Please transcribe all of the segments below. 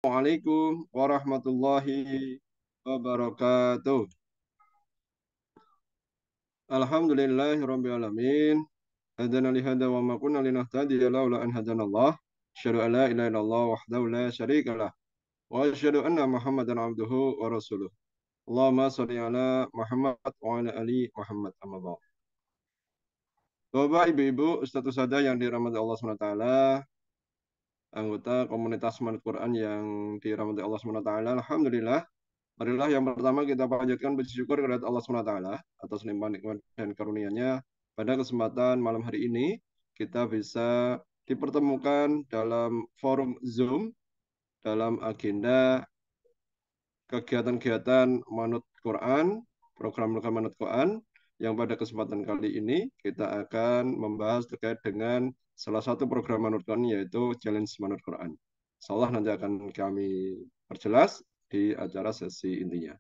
Assalamualaikum warahmatullahi wabarakatuh. Alhamdulillahirrabbilalamin. Hadana li hada wa ma kunna linahtadiya laula an hadanallah. Asyhadu an la ilaha illallah wahdahu la syarikalah. Wa asyhadu anna Muhammadan abduhu wa rasuluh. Allahumma shalli ala Muhammad wa ala ali Muhammad amma ba'd. Bapak, Ibu-ibu, Ustaz Usada yang dirahmati Allah SWT, anggota komunitas Manut Quran yang dirahmati Allah SWT, Alhamdulillah. Marilah yang pertama kita panjatkan puji syukur kepada Allah SWT atas nikmat-nikmat dan karunia-Nya. Pada kesempatan malam hari ini, kita bisa dipertemukan dalam forum Zoom dalam agenda kegiatan-kegiatan Manut Quran, program-program Manut Quran, yang pada kesempatan kali ini kita akan membahas terkait dengan salah satu program Manut Quran, yaitu Challenge Manut Quran. Insyaallah nanti akan kami perjelas di acara sesi intinya.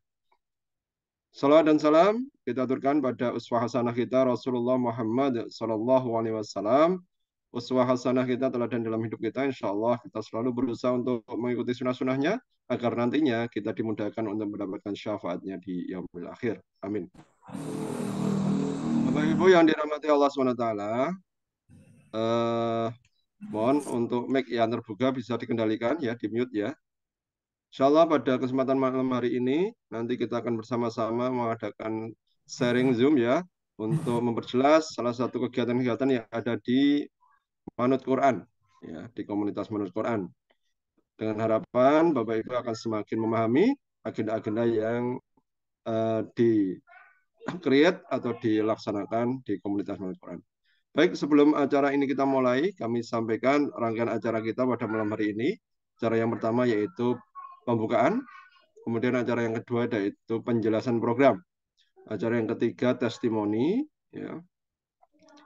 Salawat dan salam kita aturkan pada uswah hasanah kita Rasulullah Muhammad Sallallahu Alaihi Wasallam. Uswah hasanah kita teladan dalam hidup kita. Insya Allah kita selalu berusaha untuk mengikuti sunnah-sunnahnya agar nantinya kita dimudahkan untuk mendapatkan syafaatnya di yaumil akhir. Amin. Bapak Ibu yang dirahmati Allah SWT, mohon untuk mic yang terbuka bisa dikendalikan ya, di mute ya. Insya Allah pada kesempatan malam hari ini nanti kita akan bersama-sama mengadakan sharing Zoom ya untuk memperjelas salah satu kegiatan-kegiatan yang ada di Manut Quran ya, di komunitas Manut Quran. Dengan harapan Bapak Ibu akan semakin memahami agenda-agenda yang di create atau dilaksanakan di komunitas Manut Quran. Baik, sebelum acara ini kita mulai, kami sampaikan rangkaian acara kita pada malam hari ini. Acara yang pertama yaitu pembukaan. Kemudian acara yang kedua yaitu penjelasan program. Acara yang ketiga testimoni, ya.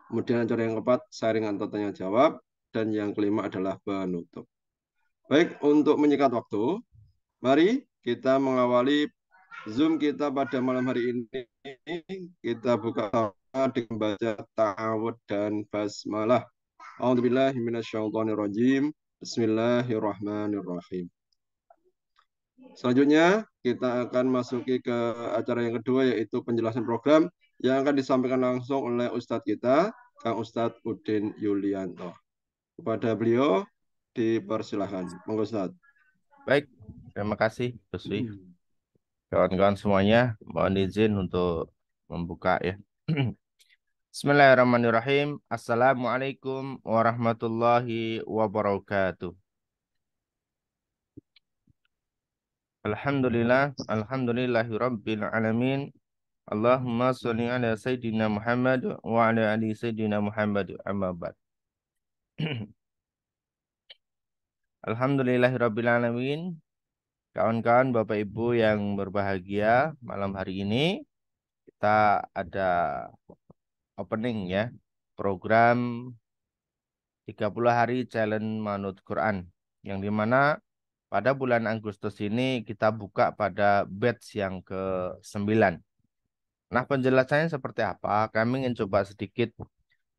Kemudian acara yang keempat sharing atau tanya jawab, dan yang kelima adalah penutup. Baik, untuk menyikat waktu, mari kita mengawali Zoom kita pada malam hari ini. Kita buka dengan baca ta'awud dan basmalah. A'udzubillahi minasyaitonirrajim. Bismillahirrahmanirrahim. Selanjutnya, kita akan masuki ke acara yang kedua, yaitu penjelasan program yang akan disampaikan langsung oleh Ustadz kita, Kang Ustadz Udin Yulianto. Kepada beliau, dipersilahkan. Monggo Ustadz. Baik, terima kasih, Buswi. Kawan-kawan semuanya, mohon izin untuk membuka ya. Bismillahirrahmanirrahim. Assalamualaikum warahmatullahi wabarakatuh. Alhamdulillahi rabbil alamin. Allahumma sholli ala sayyidina Muhammad wa ala ali sayyidina Muhammad amma ba'd. Alhamdulillahi rabbil alamin. Kawan-kawan, Bapak Ibu yang berbahagia, malam hari ini kita ada opening ya, program 30 hari challenge Manut Quran, yang dimana pada bulan Agustus ini kita buka pada batch yang ke-9. Nah, penjelasannya seperti apa? Kami ingin coba sedikit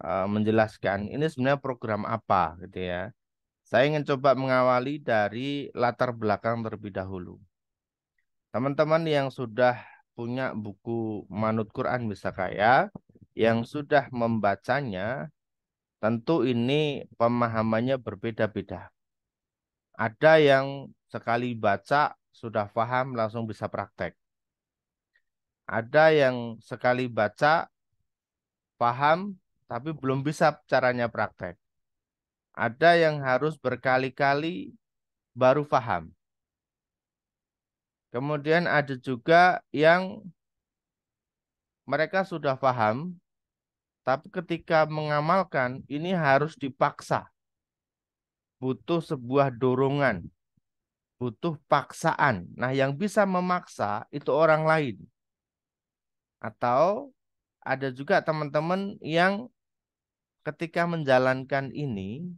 menjelaskan ini sebenarnya program apa gitu ya. Saya ingin coba mengawali dari latar belakang terlebih dahulu. Teman-teman yang sudah punya buku Manut Quran Bisa Kaya, yang sudah membacanya, tentu ini pemahamannya berbeda-beda. Ada yang sekali baca sudah paham langsung bisa praktek. Ada yang sekali baca paham tapi belum bisa caranya praktek. Ada yang harus berkali-kali baru paham. Kemudian ada juga yang mereka sudah paham, tapi ketika mengamalkan ini harus dipaksa. Butuh sebuah dorongan, butuh paksaan. Nah, yang bisa memaksa itu orang lain. Atau ada juga teman-teman yang ketika menjalankan ini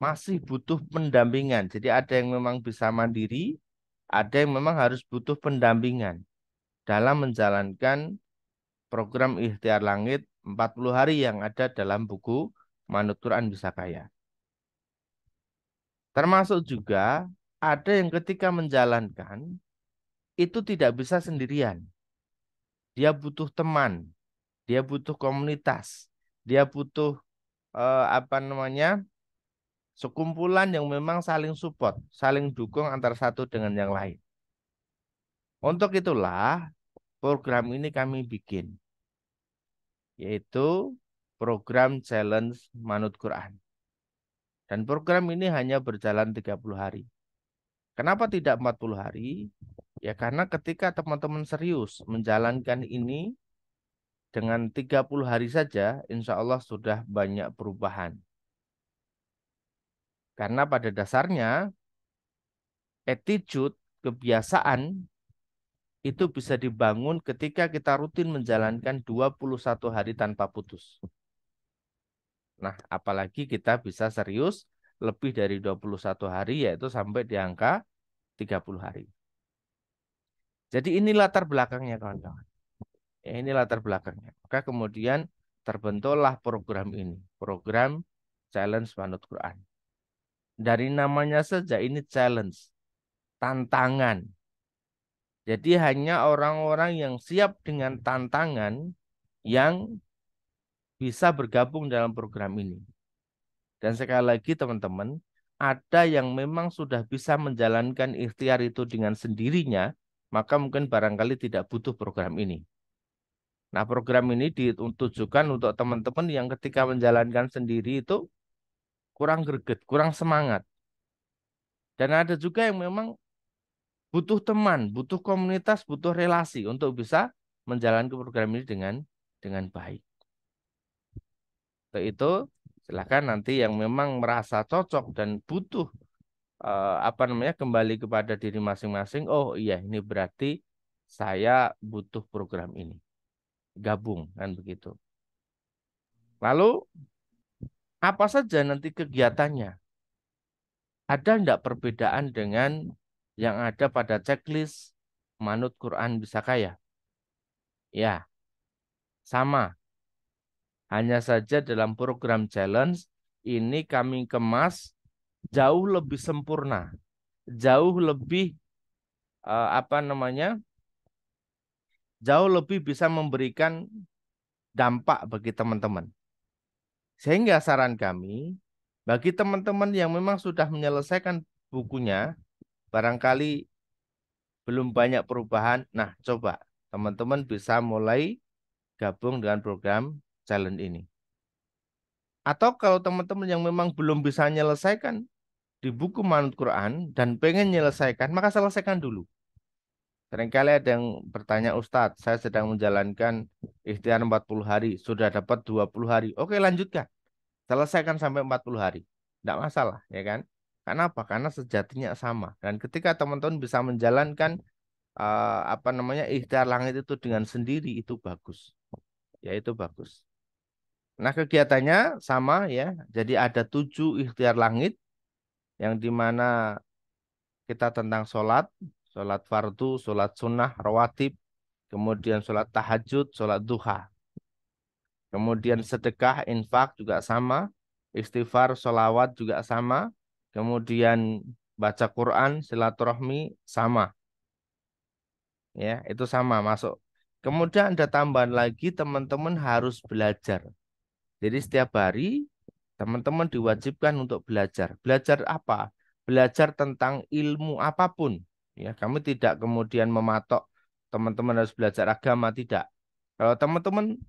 masih butuh pendampingan. Jadi ada yang memang bisa mandiri, ada yang memang harus butuh pendampingan dalam menjalankan program Ikhtiar Langit 40 hari yang ada dalam buku Manut Quran Bisa Kaya. Termasuk juga ada yang ketika menjalankan itu tidak bisa sendirian. Dia butuh teman, dia butuh komunitas, dia butuh apa namanya? Sekumpulan yang memang saling support, saling dukung antara satu dengan yang lain. Untuk itulah program ini kami bikin, yaitu program Challenge Manut Quran. Dan program ini hanya berjalan 30 hari. Kenapa tidak 40 hari? Ya karena ketika teman-teman serius menjalankan ini dengan 30 hari saja, insya Allah sudah banyak perubahan. Karena pada dasarnya attitude, kebiasaan itu bisa dibangun ketika kita rutin menjalankan 21 hari tanpa putus. Nah, apalagi kita bisa serius lebih dari 21 hari, yaitu sampai di angka 30 hari. Jadi ini latar belakangnya, kawan-kawan. Ya, ini latar belakangnya. Maka kemudian terbentuklah program ini, program Challenge Manut Quran. Dari namanya saja ini challenge, tantangan. Jadi hanya orang-orang yang siap dengan tantangan yang bisa bergabung dalam program ini. Dan sekali lagi teman-teman, ada yang memang sudah bisa menjalankan ikhtiar itu dengan sendirinya, maka mungkin barangkali tidak butuh program ini. Nah, program ini ditujukan untuk teman-teman yang ketika menjalankan sendiri itu kurang greget, kurang semangat. Dan ada juga yang memang butuh teman, butuh komunitas, butuh relasi untuk bisa menjalankan program ini dengan baik. Untuk itu, silakan nanti yang memang merasa cocok dan butuh apa namanya kembali kepada diri masing-masing. Oh iya, ini berarti saya butuh program ini. Gabung kan begitu. Lalu apa saja nanti kegiatannya? Ada enggak perbedaan dengan yang ada pada checklist Manut Quran Bisa Kaya? Ya, sama. Hanya saja dalam program challenge ini kami kemas jauh lebih sempurna, jauh lebih apa namanya, jauh lebih bisa memberikan dampak bagi teman-teman. Sehingga saran kami, bagi teman-teman yang memang sudah menyelesaikan bukunya, barangkali belum banyak perubahan, nah coba teman-teman bisa mulai gabung dengan program challenge ini. Atau kalau teman-teman yang memang belum bisa menyelesaikan di buku Manut Quran dan pengen menyelesaikan, maka selesaikan dulu. Seringkali ada yang bertanya, Ustadz, saya sedang menjalankan ikhtiar 40 hari, sudah dapat 20 hari. Oke, lanjutkan. Selesaikan sampai 40 hari. Tidak masalah, ya kan? Karena apa? Karena sejatinya sama. Dan ketika teman-teman bisa menjalankan apa namanya ikhtiar langit itu dengan sendiri, itu bagus. Ya, itu bagus. Nah, kegiatannya sama ya. Jadi ada 7 ikhtiar langit yang dimana kita tentang sholat, sholat fardu, sholat sunnah, rawatib, kemudian sholat tahajud, sholat duha. Kemudian sedekah, infak juga sama. Istighfar, sholawat juga sama. Kemudian baca Quran, silaturahmi sama. Ya, itu sama masuk. Kemudian ada tambahan lagi teman-teman harus belajar. Jadi setiap hari teman-teman diwajibkan untuk belajar. Belajar apa? Belajar tentang ilmu apapun. Ya, kami tidak kemudian mematok teman-teman harus belajar agama, tidak. Kalau teman-teman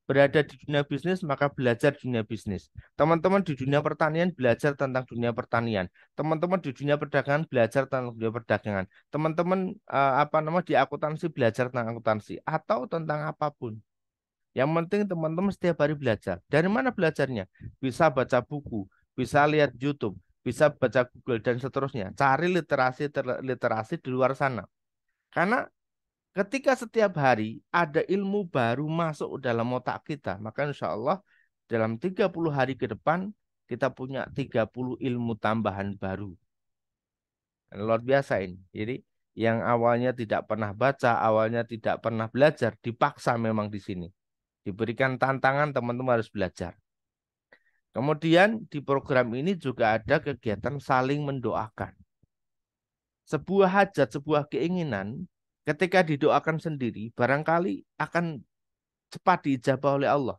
berada di dunia bisnis, maka belajar dunia bisnis. Teman-teman di dunia pertanian, belajar tentang dunia pertanian. Teman-teman di dunia perdagangan, belajar tentang dunia perdagangan. Teman-teman apa namanya di akuntansi, belajar tentang akuntansi. Atau tentang apapun. Yang penting teman-teman setiap hari belajar. Dari mana belajarnya? Bisa baca buku, bisa lihat YouTube, bisa baca Google, dan seterusnya. Cari literasi di luar sana. Karena ketika setiap hari ada ilmu baru masuk dalam otak kita, maka insya Allah dalam 30 hari ke depan kita punya 30 ilmu tambahan baru. Luar biasa ini. Jadi yang awalnya tidak pernah baca, awalnya tidak pernah belajar, dipaksa memang di sini. Diberikan tantangan teman-teman harus belajar. Kemudian di program ini juga ada kegiatan saling mendoakan. sebuah hajat, sebuah keinginan, ketika didoakan sendiri, barangkali akan cepat diijabah oleh Allah.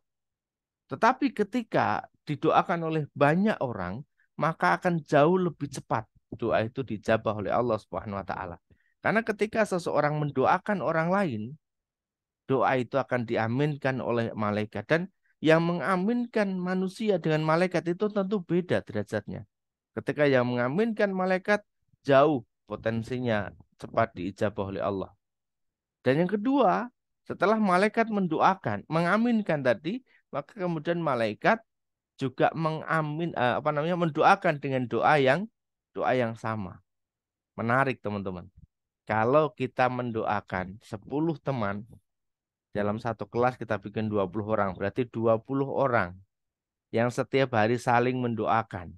Tetapi ketika didoakan oleh banyak orang, maka akan jauh lebih cepat doa itu dijabah oleh Allah Subhanahu wa taala. Karena ketika seseorang mendoakan orang lain, doa itu akan diaminkan oleh malaikat, dan yang mengaminkan manusia dengan malaikat itu tentu beda derajatnya. Ketika yang mengaminkan malaikat jauh potensinya cepat diijabah oleh Allah. Dan yang kedua, setelah malaikat mendoakan, mengaminkan tadi, maka kemudian malaikat juga mendoakan dengan doa yang sama. Menarik teman-teman. Kalau kita mendoakan 10 teman dalam satu kelas, kita bikin 20 orang, berarti 20 orang yang setiap hari saling mendoakan.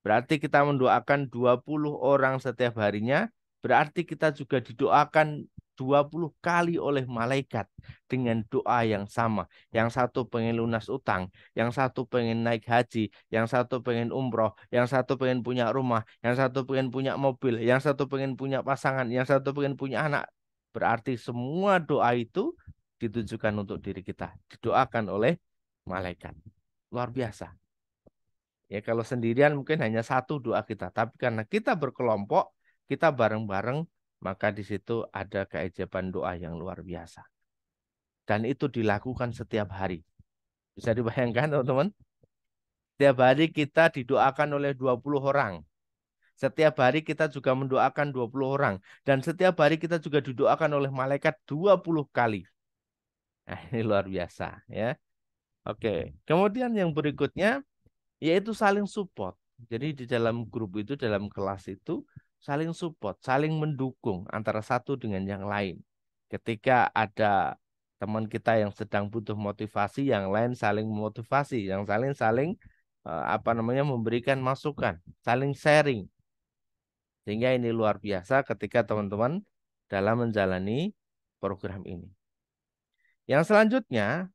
Berarti kita mendoakan 20 orang setiap harinya, berarti kita juga didoakan 20 kali oleh malaikat dengan doa yang sama. Yang satu pengen lunas utang, yang satu pengen naik haji, yang satu pengen umroh, yang satu pengen punya rumah, yang satu pengen punya mobil, yang satu pengen punya pasangan, yang satu pengen punya anak. Berarti semua doa itu ditujukan untuk diri kita, didoakan oleh malaikat. Luar biasa. Ya kalau sendirian mungkin hanya satu doa kita, tapi karena kita berkelompok, kita bareng-bareng, maka di situ ada keajaiban doa yang luar biasa. Dan itu dilakukan setiap hari. Bisa dibayangkan teman-teman? Setiap hari kita didoakan oleh 20 orang. Setiap hari kita juga mendoakan 20 orang. Dan setiap hari kita juga didoakan oleh malaikat 20 kali. Nah, ini luar biasa ya. Oke. Kemudian yang berikutnya yaitu saling support. Jadi di dalam grup itu, dalam kelas itu saling support, saling mendukung antara satu dengan yang lain. Ketika ada teman kita yang sedang butuh motivasi, yang lain saling memotivasi, yang saling memberikan masukan, saling sharing. Sehingga ini luar biasa ketika teman-teman dalam menjalani program ini. Yang selanjutnya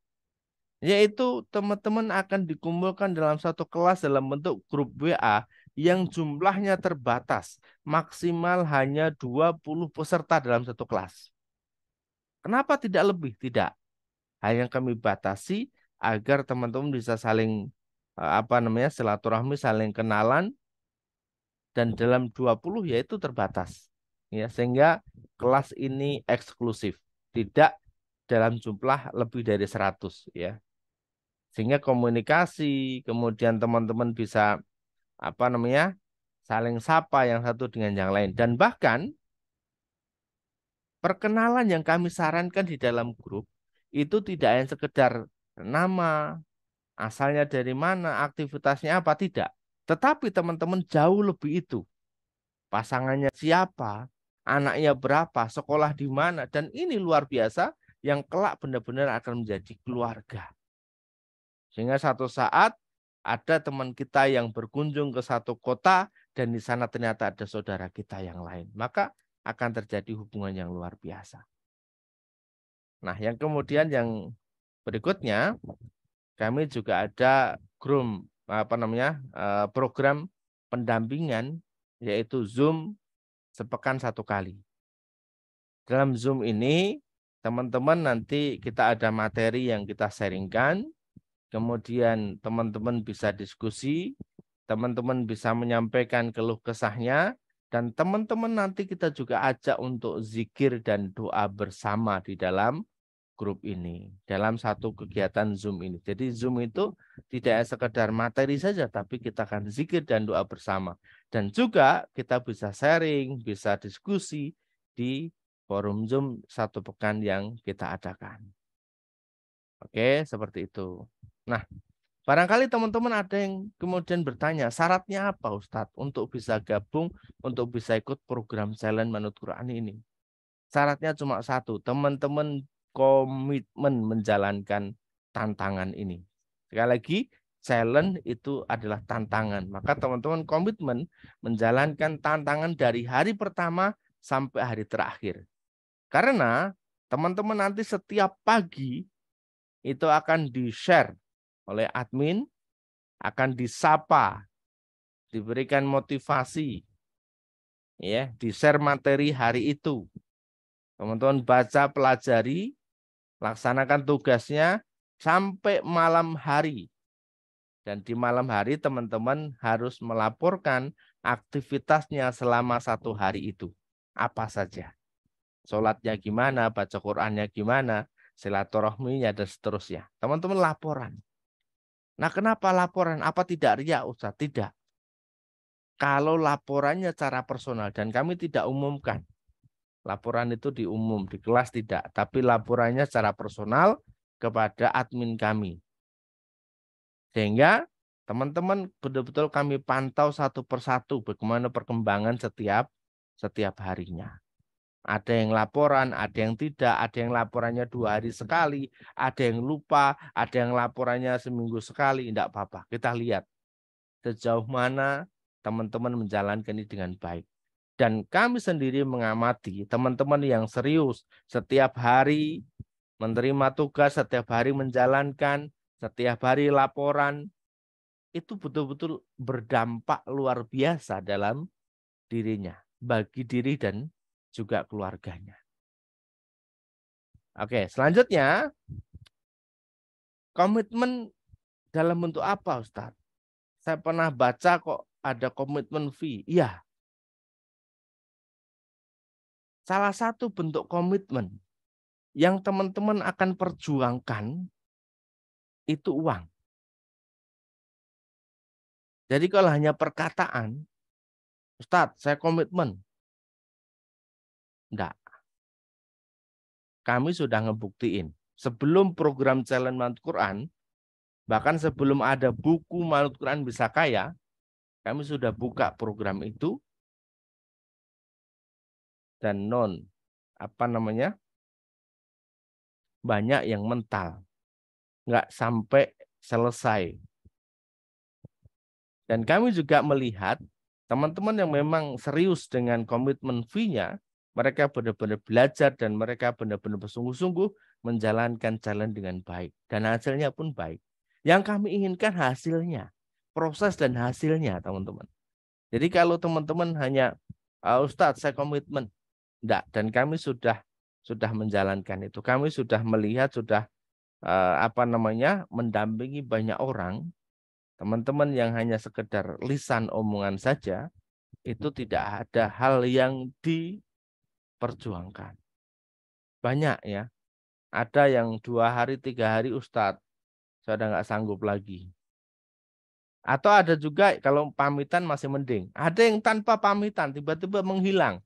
yaitu teman-teman akan dikumpulkan dalam satu kelas dalam bentuk grup WA yang jumlahnya terbatas, maksimal hanya 20 peserta dalam satu kelas. Kenapa tidak lebih? Tidak. Hanya kami batasi agar teman-teman bisa saling silaturahmi, saling kenalan, dan dalam 20 yaitu terbatas. Ya, sehingga kelas ini eksklusif, tidak dalam jumlah lebih dari 100 ya. Sehingga komunikasi, kemudian teman-teman bisa saling sapa yang satu dengan yang lain. Dan bahkan perkenalan yang kami sarankan di dalam grup itu tidak hanya sekedar nama, asalnya dari mana, aktivitasnya apa, tidak. Tetapi teman-teman jauh lebih itu. Pasangannya siapa, anaknya berapa, sekolah di mana, dan ini luar biasa yang kelak benar-benar akan menjadi keluarga. Sehingga satu saat ada teman kita yang berkunjung ke satu kota dan di sana ternyata ada saudara kita yang lain. Maka akan terjadi hubungan yang luar biasa. Nah, yang kemudian yang berikutnya, kami juga ada grup program pendampingan, yaitu Zoom sepekan satu kali. Dalam Zoom ini, teman-teman nanti kita ada materi yang kita sharingkan. Kemudian teman-teman bisa diskusi, teman-teman bisa menyampaikan keluh kesahnya, dan teman-teman nanti kita juga ajak untuk zikir dan doa bersama di dalam grup ini, dalam satu kegiatan Zoom ini. Jadi Zoom itu tidak sekedar materi saja, tapi kita akan zikir dan doa bersama. Dan juga kita bisa sharing, bisa diskusi di forum Zoom satu pekan yang kita adakan. Oke, seperti itu. Nah, barangkali teman-teman ada yang kemudian bertanya, syaratnya apa Ustadz untuk bisa gabung, untuk bisa ikut program Challenge Manut Quran ini? Syaratnya cuma satu, teman-teman komitmen menjalankan tantangan ini. Sekali lagi, challenge itu adalah tantangan. Maka teman-teman komitmen menjalankan tantangan dari hari pertama sampai hari terakhir. Karena teman-teman nanti setiap pagi itu akan di-share oleh admin, akan disapa, diberikan motivasi, ya, di-share materi hari itu. Teman-teman baca, pelajari, laksanakan tugasnya sampai malam hari. Dan di malam hari teman-teman harus melaporkan aktivitasnya selama 1 hari itu. Apa saja. Sholatnya gimana, baca Qur'annya gimana, silaturahminya, dan seterusnya. Teman-teman laporan. Nah, kenapa laporan? Apa tidak riya, Ustaz? Tidak. Kalau laporannya secara personal dan kami tidak umumkan. Laporan itu diumum, di kelas tidak. Tapi laporannya secara personal kepada admin kami. Sehingga teman-teman betul-betul kami pantau satu persatu bagaimana perkembangan setiap harinya. Ada yang laporan, ada yang tidak, ada yang laporannya 2 hari sekali, ada yang lupa, ada yang laporannya seminggu sekali, tidak apa-apa. Kita lihat sejauh mana teman-teman menjalankan ini dengan baik. Dan kami sendiri mengamati teman-teman yang serius setiap hari menerima tugas, setiap hari menjalankan, setiap hari laporan, itu betul-betul berdampak luar biasa dalam dirinya, bagi diri dan juga keluarganya. Oke, selanjutnya komitmen dalam bentuk apa, Ustaz? Saya pernah baca kok ada komitmen fee. Iya. Salah satu bentuk komitmen yang teman-teman akan perjuangkan itu uang. Jadi kalau hanya perkataan, Ustadz, saya komitmen. Enggak. Kami sudah ngebuktiin. Sebelum program Challenge Manut Quran, bahkan sebelum ada buku Manut Quran Bisa Kaya, kami sudah buka program itu. Dan banyak yang mental. Enggak sampai selesai. Dan kami juga melihat teman-teman yang memang serius dengan komitmen fee-nya, mereka benar-benar belajar dan mereka benar-benar bersungguh-sungguh menjalankan challenge dengan baik. Dan hasilnya pun baik. Yang kami inginkan hasilnya, proses dan hasilnya, teman-teman. Jadi kalau teman-teman hanya, Ustadz saya komitmen, enggak. Dan kami sudah menjalankan itu. Kami sudah melihat, sudah mendampingi banyak orang. Teman-teman yang hanya sekedar lisan omongan saja, itu tidak ada hal yang diperjuangkan. Banyak ya. Ada yang 2 hari, 3 hari, Ustadz, saya udah nggak sanggup lagi. Atau ada juga kalau pamitan masih mending. Ada yang tanpa pamitan, tiba-tiba menghilang.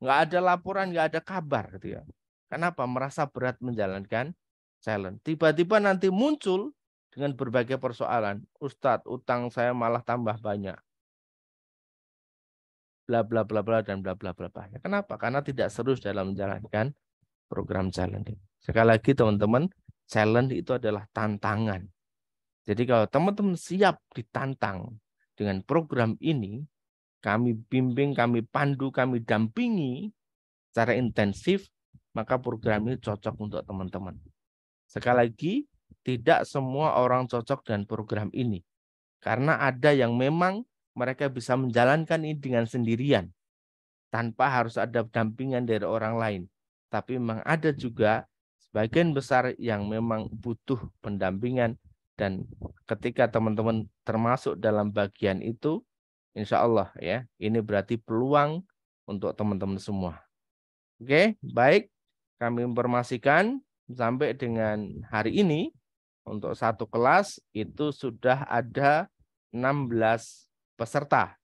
Nggak ada laporan, nggak ada kabar. Gitu ya. Kenapa? Merasa berat menjalankan challenge. Tiba-tiba nanti muncul dengan berbagai persoalan. Ustadz, utang saya malah tambah banyak. Bla bla bla bla dan bla bla bla. Kenapa? Karena tidak serius dalam menjalankan program challenge. Sekali lagi teman-teman, challenge itu adalah tantangan. Jadi kalau teman-teman siap ditantang dengan program ini, kami bimbing, kami pandu, kami dampingi secara intensif, maka program ini cocok untuk teman-teman. Sekali lagi, tidak semua orang cocok dengan program ini. Karena ada yang memang mereka bisa menjalankan ini dengan sendirian. Tanpa harus ada dampingan dari orang lain. Tapi memang ada juga sebagian besar yang memang butuh pendampingan. Dan ketika teman-teman termasuk dalam bagian itu, insya Allah ya, ini berarti peluang untuk teman-teman semua. Oke, baik. Kami informasikan sampai dengan hari ini untuk satu kelas itu sudah ada 16 peserta.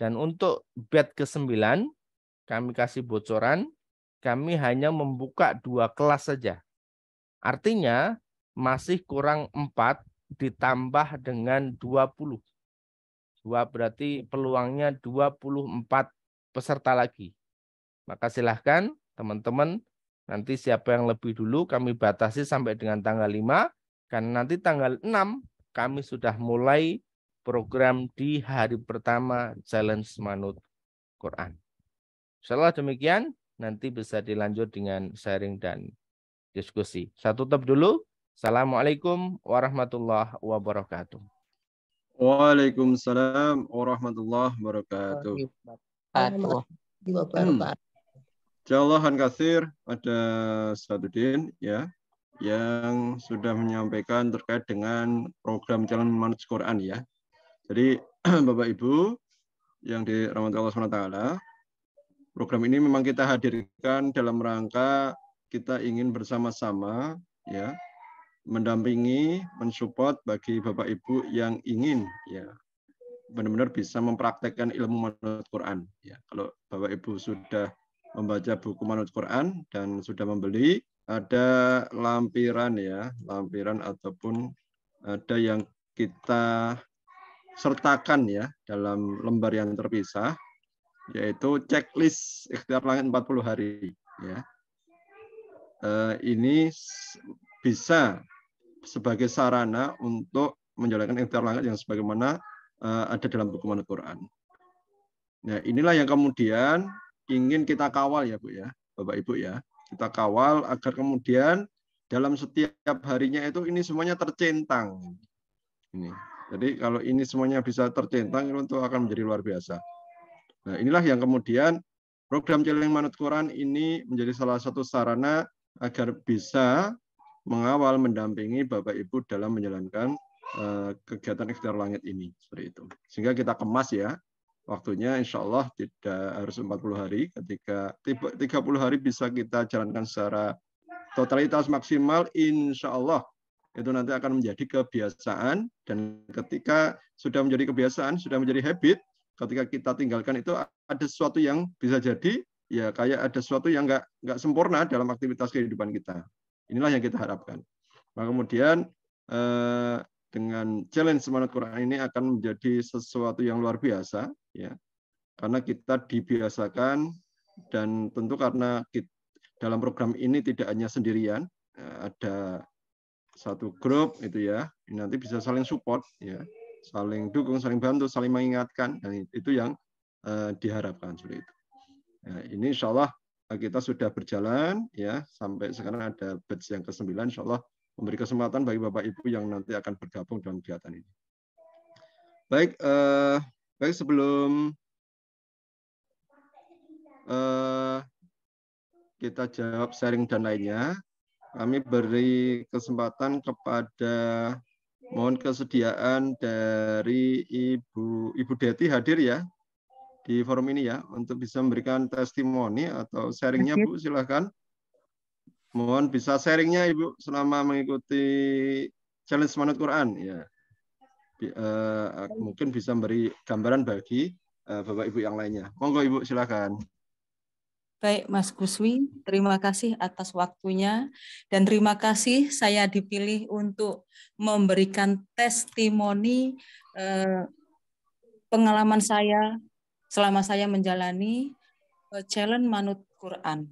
Dan untuk batch ke-9 kami kasih bocoran, kami hanya membuka 2 kelas saja. Artinya masih kurang 4 ditambah dengan 20. 2 berarti peluangnya 24 peserta lagi. Maka silahkan teman-teman, nanti siapa yang lebih dulu kami batasi sampai dengan tanggal 5, karena nanti tanggal 6 kami sudah mulai program di hari pertama Challenge Manut Quran. Setelah demikian, nanti bisa dilanjut dengan sharing dan diskusi. Saya tutup dulu. Assalamualaikum warahmatullahi wabarakatuh. Waalaikumsalam warahmatullahi wabarakatuh. warahmatullahi wabarakatuh. Jazakallahu katsir ada Saduddin ya yang sudah menyampaikan terkait dengan program Jalan Menuju Quran ya. Jadi Bapak Ibu yang dirahmati Allah SWT, program ini memang kita hadirkan dalam rangka kita ingin bersama-sama ya mendampingi, mensupport bagi Bapak Ibu yang ingin ya benar-benar bisa mempraktekkan ilmu manut Quran ya. Kalau Bapak Ibu sudah membaca buku manut Quran dan sudah membeli, ada lampiran ya, lampiran ataupun ada yang kita sertakan ya dalam lembar yang terpisah, yaitu checklist ikhtiar langit 40 hari ya. Ini bisa sebagai sarana untuk menjalankan ikhtiar langit yang sebagaimana ada dalam buku manut Quran. Nah, inilah yang kemudian ingin kita kawal ya Bu ya, Bapak Ibu ya. Kita kawal agar kemudian dalam setiap harinya itu ini semuanya tercentang. Ini. Jadi kalau ini semuanya bisa tercentang itu akan menjadi luar biasa. Nah, inilah yang kemudian program Celeng Manut Quran ini menjadi salah satu sarana agar bisa mengawal mendampingi Bapak Ibu dalam menjalankan kegiatan ikhtiar langit ini seperti itu. Sehingga kita kemas ya. Waktunya insya Allah tidak harus 40 hari, ketika 30 hari bisa kita jalankan secara totalitas maksimal, insya Allah itu nanti akan menjadi kebiasaan, dan ketika sudah menjadi kebiasaan, sudah menjadi habit, ketika kita tinggalkan itu ada sesuatu yang bisa jadi, ya kayak ada sesuatu yang nggak sempurna dalam aktivitas kehidupan kita. Inilah yang kita harapkan. Nah, kemudian dengan challenge Manut Quran ini akan menjadi sesuatu yang luar biasa ya, karena kita dibiasakan, dan tentu karena dalam program ini tidak hanya sendirian, ada satu grup itu ya, ini nanti bisa saling support ya, saling dukung, saling bantu, saling mengingatkan, dan itu yang diharapkan seperti itu. Nah, ini insya Allah kita sudah berjalan ya sampai sekarang ada batch yang ke-9, insya Allah memberi kesempatan bagi Bapak Ibu yang nanti akan bergabung dalam kegiatan ini. Baik, baik sebelum kita jawab sharing dan lainnya, kami beri kesempatan kepada, mohon kesediaan dari Ibu Deti hadir ya di forum ini ya untuk bisa memberikan testimoni atau sharingnya Bu, silahkan. Mohon bisa sharingnya Ibu selama mengikuti challenge Manut Quran ya. Mungkin bisa memberi gambaran bagi Bapak Ibu yang lainnya. Monggo Ibu silakan. Baik Mas Guswi, terima kasih atas waktunya dan terima kasih saya dipilih untuk memberikan testimoni pengalaman saya selama saya menjalani challenge Manut Quran.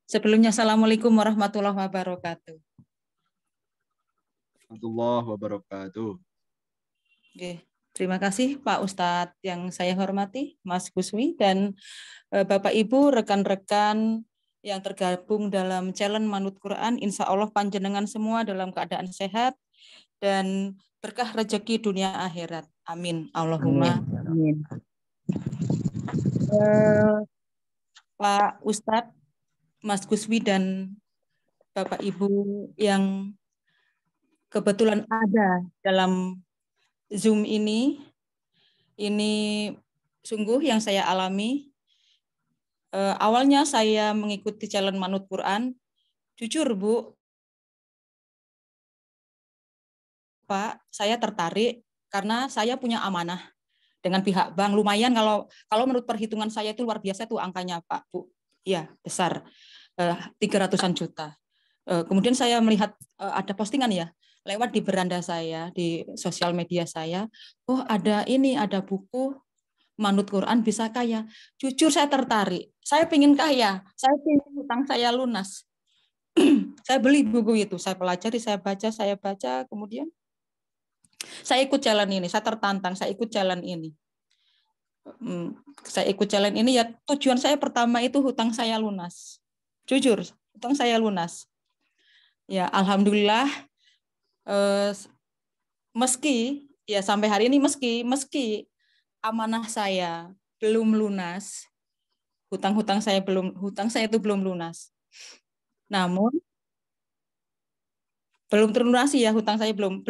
Sebelumnya, Assalamualaikum warahmatullahi wabarakatuh. Warahmatullahi wabarakatuh. Oke, terima kasih Pak Ustadz yang saya hormati, Mas Guswi, dan Bapak Ibu, rekan-rekan yang tergabung dalam challenge Manut Quran. Insya Allah panjenengan semua dalam keadaan sehat dan berkah rezeki dunia akhirat. Amin. Allahumma. Amin. Pak Ustadz, Mas Guswi dan Bapak Ibu yang kebetulan ada dalam Zoom ini sungguh yang saya alami. Awalnya saya mengikuti challenge Manut Quran, jujur Bu, Pak, saya tertarik karena saya punya amanah dengan pihak bank. Lumayan kalau menurut perhitungan saya itu luar biasa tuh angkanya Pak, Bu. Iya, besar. 300-an juta. Kemudian saya melihat ada postingan ya, lewat di beranda saya, di sosial media saya, oh ada buku Manut Quran bisa kaya. Jujur saya tertarik, saya ingin kaya, saya ingin hutang saya lunas. Saya beli buku itu, saya pelajari, saya baca, kemudian saya ikut jalan ini, saya tertantang, saya ikut jalan ini. Saya ikut jalan ini ya, tujuan saya pertama itu hutang saya lunas. Jujur, hutang saya lunas. Ya, alhamdulillah, meski ya sampai hari ini meski amanah saya belum lunas. Hutang saya itu belum lunas. Namun belum terlunasi ya, hutang saya belum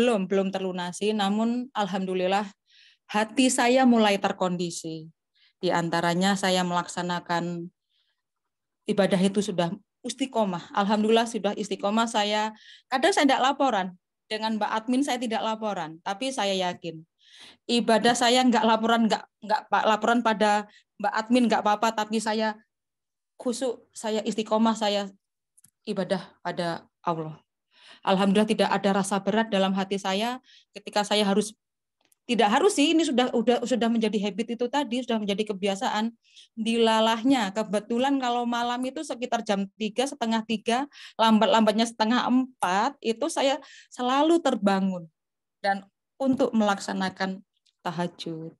terlunasi. Namun alhamdulillah hati saya mulai terkondisi. Di antaranya saya melaksanakan ibadah itu sudah istiqomah. Alhamdulillah sudah istiqomah saya. Kadang saya tidak laporan. Dengan Mbak Admin saya tidak laporan. Tapi saya yakin ibadah saya nggak laporan pada Mbak Admin nggak apa-apa. Tapi saya khusyuk, saya istiqomah, saya ibadah pada Allah. Alhamdulillah tidak ada rasa berat dalam hati saya ketika saya tidak harus sih, ini sudah menjadi habit itu tadi, sudah menjadi kebiasaan. Dilalahnya, kebetulan kalau malam itu sekitar jam 3, setengah 3, lambat-lambatnya setengah 4, itu saya selalu terbangun. Dan untuk melaksanakan tahajud,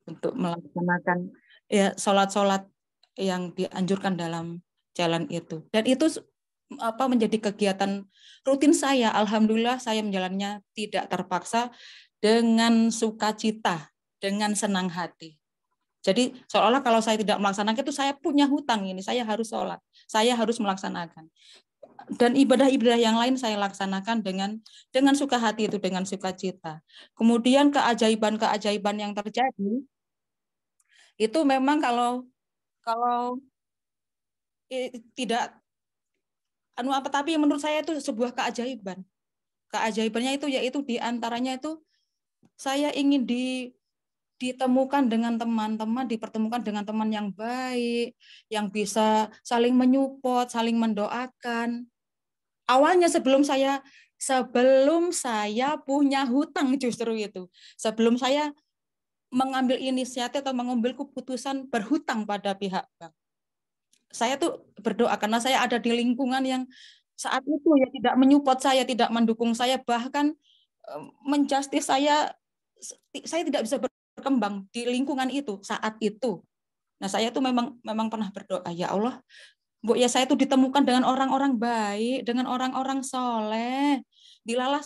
untuk melaksanakan ya sholat-sholat yang dianjurkan dalam jalan itu. Dan itu menjadi kegiatan rutin saya. Alhamdulillah saya menjalannya tidak terpaksa, dengan sukacita, dengan senang hati. Jadi seolah kalau saya tidak melaksanakan itu saya punya hutang ini, saya harus sholat, saya harus melaksanakan. Dan ibadah-ibadah yang lain saya laksanakan dengan suka hati itu, dengan sukacita. Kemudian keajaiban-keajaiban yang terjadi itu memang kalau tidak tapi menurut saya itu sebuah keajaiban. Keajaibannya itu yaitu diantaranya itu saya ingin ditemukan dengan teman-teman, dipertemukan dengan teman yang baik, yang bisa saling menyupport, saling mendoakan. Awalnya sebelum saya punya hutang justru itu. Sebelum saya mengambil inisiatif atau mengambil keputusan berhutang pada pihak bank. Saya tuh berdoa karena saya ada di lingkungan yang saat itu ya tidak menyupport saya, tidak mendukung saya, bahkan menjustis saya tidak bisa berkembang di lingkungan itu saat itu. Nah, saya tuh memang pernah berdoa, ya Allah, Bu ya saya tuh ditemukan dengan orang-orang baik, dengan orang-orang soleh. Dilalah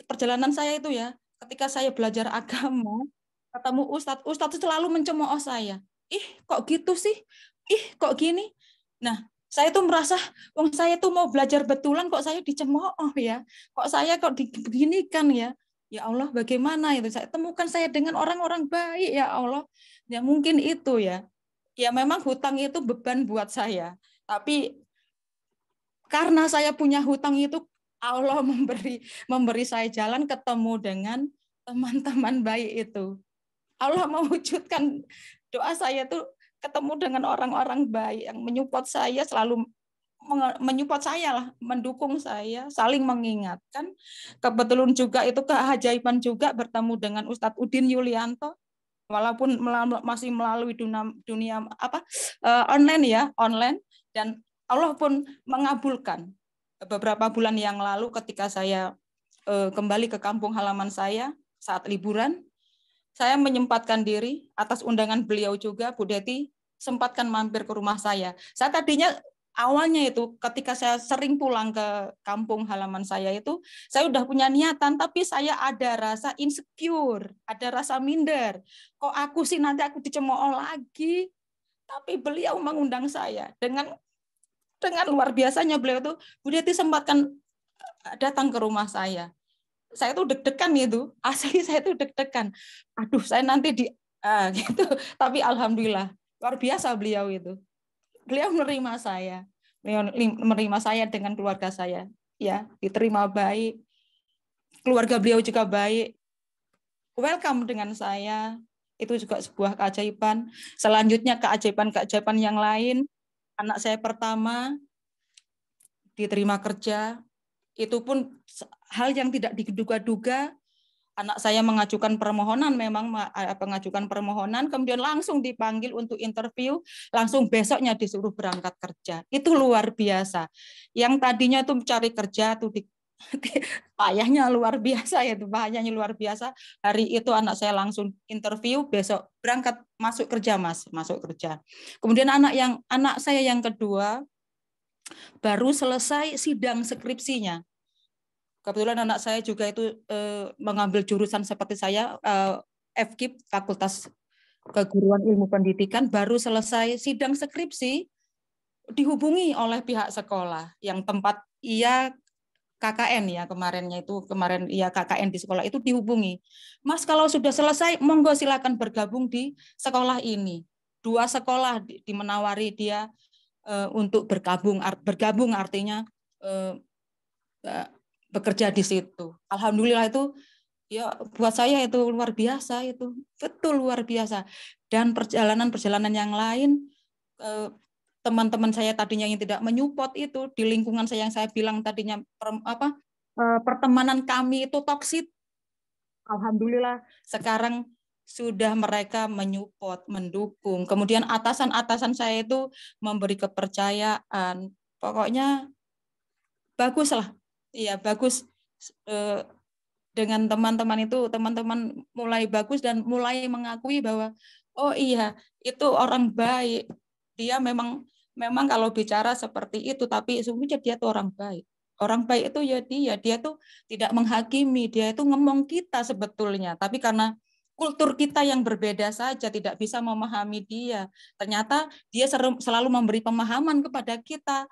perjalanan saya itu ya, ketika saya belajar agama, ketemu Ustadz itu selalu mencemooh saya. Ih, kok gitu sih? Ih, kok gini? Nah, saya tuh merasa, wong saya tuh mau belajar betulan kok saya dicemooh ya. Kok saya diginikan ya. Ya Allah, bagaimana itu? Saya temukan saya dengan orang-orang baik ya Allah. Ya mungkin itu ya. Ya memang hutang itu beban buat saya. Tapi karena saya punya hutang itu, Allah memberi saya jalan ketemu dengan teman-teman baik itu. Allah mewujudkan doa saya tuh ketemu dengan orang-orang baik yang menyupport saya, selalu menyupport saya lah, mendukung saya, saling mengingatkan. Kebetulan juga itu keajaiban juga bertemu dengan Ustadz Udin Yulianto, walaupun masih melalui dunia online, dan Allah pun mengabulkan. Beberapa bulan yang lalu ketika saya kembali ke kampung halaman saya saat liburan, saya menyempatkan diri atas undangan beliau juga, Bu Deti, sempatkan mampir ke rumah saya. Saya tadinya awalnya itu ketika saya sering pulang ke kampung halaman saya itu, saya udah punya niatan, tapi saya ada rasa insecure, ada rasa minder. Kok aku sih nanti aku dicemooh lagi? Tapi beliau mengundang saya dengan luar biasanya beliau tuh, Bu Deti sempatkan datang ke rumah saya. Saya tuh deg-degan itu, asli saya tuh deg-degan. Aduh, saya nanti gitu. Tapi alhamdulillah luar biasa beliau itu. Beliau menerima saya dengan keluarga saya, ya diterima baik. Keluarga beliau juga baik, welcome dengan saya. Itu juga sebuah keajaiban. Selanjutnya keajaiban yang lain, anak saya pertama diterima kerja. Itu pun hal yang tidak diduga-duga. Anak saya mengajukan permohonan, kemudian langsung dipanggil untuk interview, langsung besoknya disuruh berangkat kerja. Itu luar biasa. Yang tadinya itu mencari kerja tuh payahnya luar biasa ya, payahnya luar biasa. Hari itu anak saya langsung interview, besok berangkat masuk kerja, Mas, masuk kerja. Kemudian anak saya yang kedua baru selesai sidang skripsinya. Kebetulan anak saya juga itu mengambil jurusan seperti saya, FKIP, Fakultas keguruan ilmu pendidikan, baru selesai sidang skripsi, dihubungi oleh pihak sekolah yang tempat ia KKN ya kemarin ya KKN di sekolah itu dihubungi. Mas kalau sudah selesai monggo silakan bergabung di sekolah ini. 2 sekolah menawari dia untuk bergabung artinya bekerja di situ. Alhamdulillah itu ya buat saya itu luar biasa, itu betul luar biasa. Dan perjalanan yang lain, teman-teman saya tadinya yang tidak menyupport itu di lingkungan saya yang saya bilang tadinya pertemanan kami itu toksik. Alhamdulillah sekarang sudah mereka menyupport, mendukung. Kemudian atasan-atasan saya itu memberi kepercayaan. Pokoknya bagus lah. Iya, bagus. Dengan teman-teman itu, teman-teman mulai bagus dan mulai mengakui bahwa oh iya, itu orang baik. Dia memang kalau bicara seperti itu, tapi sesungguhnya dia tuh orang baik. Orang baik itu ya dia tuh tidak menghakimi, dia itu ngomong kita sebetulnya. Tapi karena kultur kita yang berbeda saja, tidak bisa memahami dia. Ternyata dia selalu memberi pemahaman kepada kita.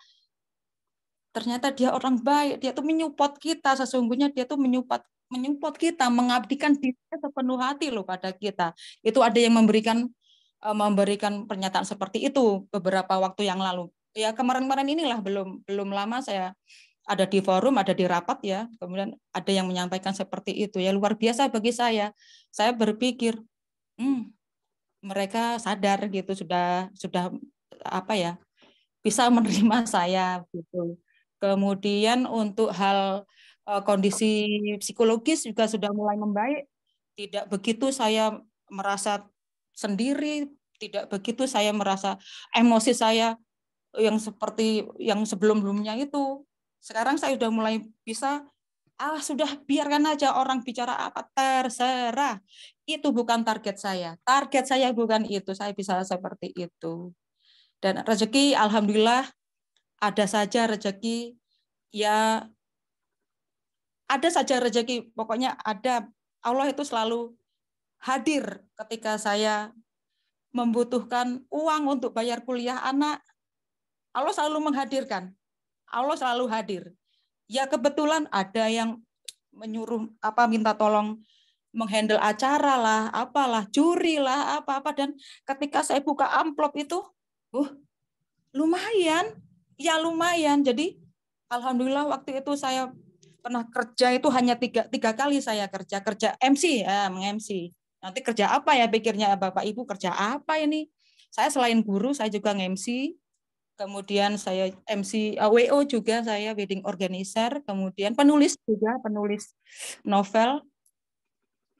Ternyata dia orang baik, dia tuh menyupport kita, sesungguhnya dia tuh menyupport kita, mengabdikan dirinya sepenuh hati loh pada kita. Itu ada yang memberikan pernyataan seperti itu beberapa waktu yang lalu. Ya kemarin-kemarin inilah belum lama saya ada di forum, ada di rapat ya, kemudian ada yang menyampaikan seperti itu. Ya luar biasa bagi saya. Saya berpikir, mereka sadar gitu, sudah apa ya, bisa menerima saya gitu. Kemudian untuk hal kondisi psikologis juga sudah mulai membaik. Tidak begitu saya merasa sendiri, tidak begitu saya merasa emosi saya yang seperti yang sebelum-sebelumnya itu. Sekarang saya sudah mulai bisa, sudah biarkan aja orang bicara apa, terserah. Itu bukan target saya. Target saya bukan itu, saya bisa seperti itu. Dan rezeki, alhamdulillah, ada saja rezeki, ya ada saja rezeki, pokoknya ada. Allah itu selalu hadir ketika saya membutuhkan uang untuk bayar kuliah anak. Allah selalu menghadirkan. Allah selalu hadir. Ya kebetulan ada yang menyuruh minta tolong menghandle acara lah, apalah, juri lah, apa-apa. Dan ketika saya buka amplop itu, lumayan. Ya lumayan. Jadi alhamdulillah waktu itu saya pernah kerja itu hanya tiga kali saya kerja MC ya, meng-MC. Nanti kerja apa ya pikirnya Bapak Ibu, kerja apa ini? Saya selain guru saya juga nge-MC. Kemudian saya MC WO juga, saya wedding organizer, kemudian penulis juga, penulis novel.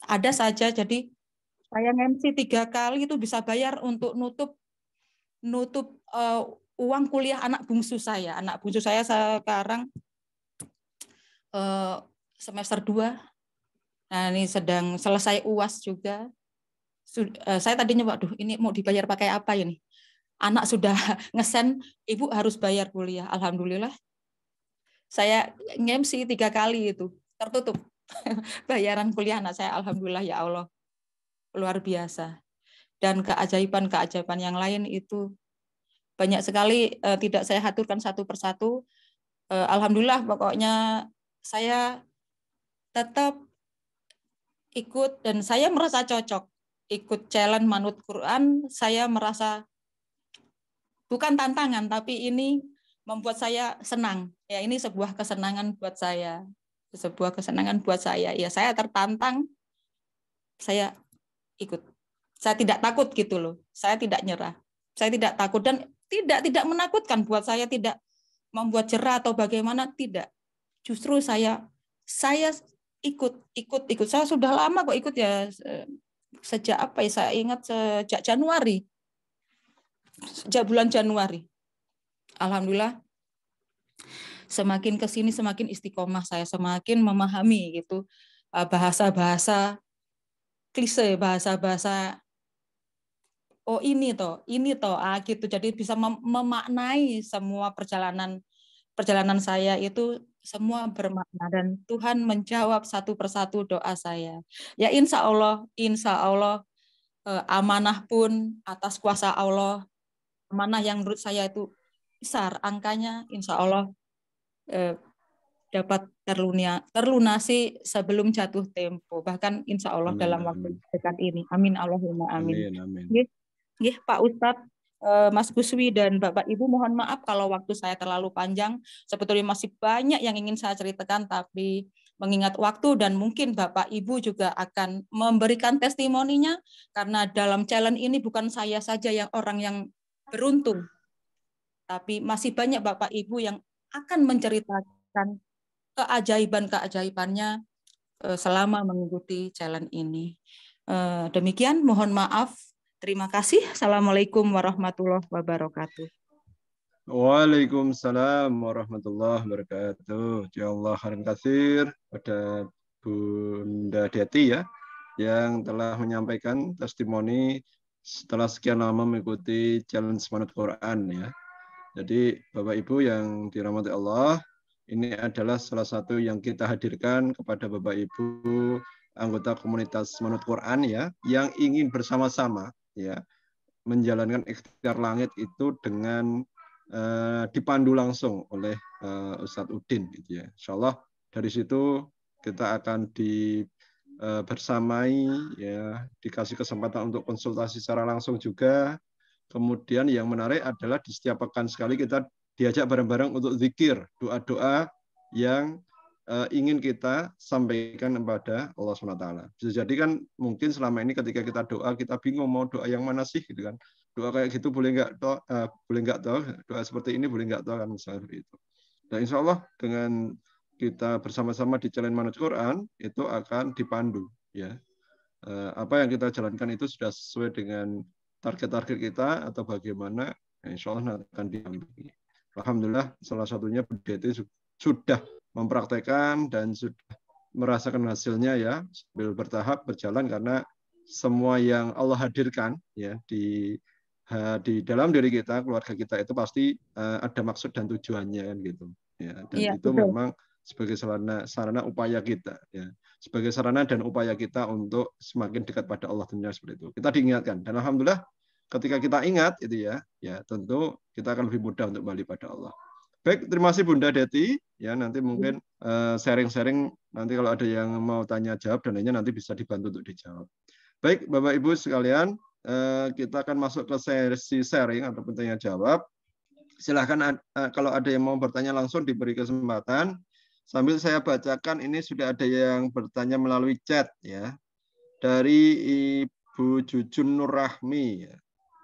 Ada saja, jadi saya nge-MC 3 kali itu bisa bayar untuk nutup uang kuliah anak bungsu saya. Anak bungsu saya sekarang semester 2. Nah, ini sedang selesai UAS juga. Saya tadinya, waduh, ini mau dibayar pakai apa ini? Anak sudah ngesen, ibu harus bayar kuliah. Alhamdulillah, saya nge-MC 3 kali itu tertutup bayaran kuliah anak saya. Alhamdulillah ya Allah, luar biasa. Dan keajaiban yang lain itu banyak sekali, tidak saya haturkan satu persatu. Alhamdulillah, pokoknya saya tetap ikut dan saya merasa cocok ikut challenge manut Quran. Saya merasa bukan tantangan, tapi ini membuat saya senang. Ya, ini sebuah kesenangan buat saya. Sebuah kesenangan buat saya. Ya, saya tertantang, saya ikut. Saya tidak takut gitu loh. Saya tidak nyerah. Saya tidak takut dan tidak menakutkan buat saya, tidak membuat jerah atau bagaimana, tidak. Justru saya ikut. Saya sudah lama kok ikut ya. Sejak apa ya? Saya ingat sejak Januari. Sejak bulan Januari. Alhamdulillah, semakin ke sini semakin istiqomah saya, semakin memahami gitu bahasa-bahasa klise, bahasa-bahasa ini toh gitu. Jadi bisa memaknai semua perjalanan saya itu semua bermakna dan Tuhan menjawab satu persatu doa saya. Ya insya Allah amanah pun atas kuasa Allah, amanah yang menurut saya itu besar angkanya, insya Allah dapat terlunasi sebelum jatuh tempo, bahkan insya Allah Amin, dalam waktu amin. dekat ini. Amin Allahumma amin. Amin, amin. Nggih, Pak Ustadz, Mas Guswi dan Bapak Ibu, mohon maaf kalau waktu saya terlalu panjang. Sebetulnya masih banyak yang ingin saya ceritakan, tapi mengingat waktu dan mungkin Bapak Ibu juga akan memberikan testimoninya, karena dalam challenge ini bukan saya saja yang orang yang beruntung, tapi masih banyak Bapak Ibu yang akan menceritakan keajaiban-keajaibannya selama mengikuti challenge ini. Demikian, mohon maaf. Terima kasih. Assalamualaikum warahmatullahi wabarakatuh. Waalaikumsalam warahmatullahi wabarakatuh. Ya Allah khairan katsir pada Bunda Deti ya, yang telah menyampaikan testimoni setelah sekian lama mengikuti challenge Manut Quran ya. Jadi Bapak Ibu yang dirahmati Allah, ini adalah salah satu yang kita hadirkan kepada Bapak Ibu anggota komunitas Manut Quran ya, yang ingin bersama-sama ya menjalankan ikhtiar langit itu dengan dipandu langsung oleh Ustadz Udin gitu ya. Insya Allah dari situ kita akan bersamai ya, dikasih kesempatan untuk konsultasi secara langsung juga. Kemudian yang menarik adalah di setiap pekan sekali kita diajak bareng-bareng untuk zikir, doa-doa yang ingin kita sampaikan kepada Allah SWT. Bisa jadi kan mungkin selama ini ketika kita doa, kita bingung mau doa yang mana sih gitu kan. Doa kayak gitu boleh nggak toh, boleh nggak toh, doa seperti ini boleh nggak toh kan, misalnya seperti itu. Dan insya Allah dengan kita bersama-sama di challenge Manut Quran itu akan dipandu ya. Apa yang kita jalankan itu sudah sesuai dengan target-target kita atau bagaimana, insya Allah akan diambil. Alhamdulillah salah satunya BDT sudah mempraktekkan dan sudah merasakan hasilnya ya, sambil bertahap berjalan karena semua yang Allah hadirkan ya di dalam diri kita, keluarga kita itu pasti ada maksud dan tujuannya kan gitu ya. Dan Iya, itu betul. memang sebagai sarana upaya kita ya, sebagai sarana dan upaya kita untuk semakin dekat pada Allah Ta'ala seperti itu. Kita diingatkan dan alhamdulillah ketika kita ingat itu ya, tentu kita akan lebih mudah untuk kembali pada Allah. Baik, terima kasih Bunda Deti ya, nanti mungkin sharing-sharing nanti kalau ada yang mau tanya jawab dan lainnya nanti bisa dibantu untuk dijawab. Baik, Bapak Ibu sekalian, kita akan masuk ke sesi sharing atau tanya jawab. Silahkan kalau ada yang mau bertanya langsung diberi kesempatan. Sambil saya bacakan, ini sudah ada yang bertanya melalui chat ya. Dari Ibu Jujun Nur Rahmi.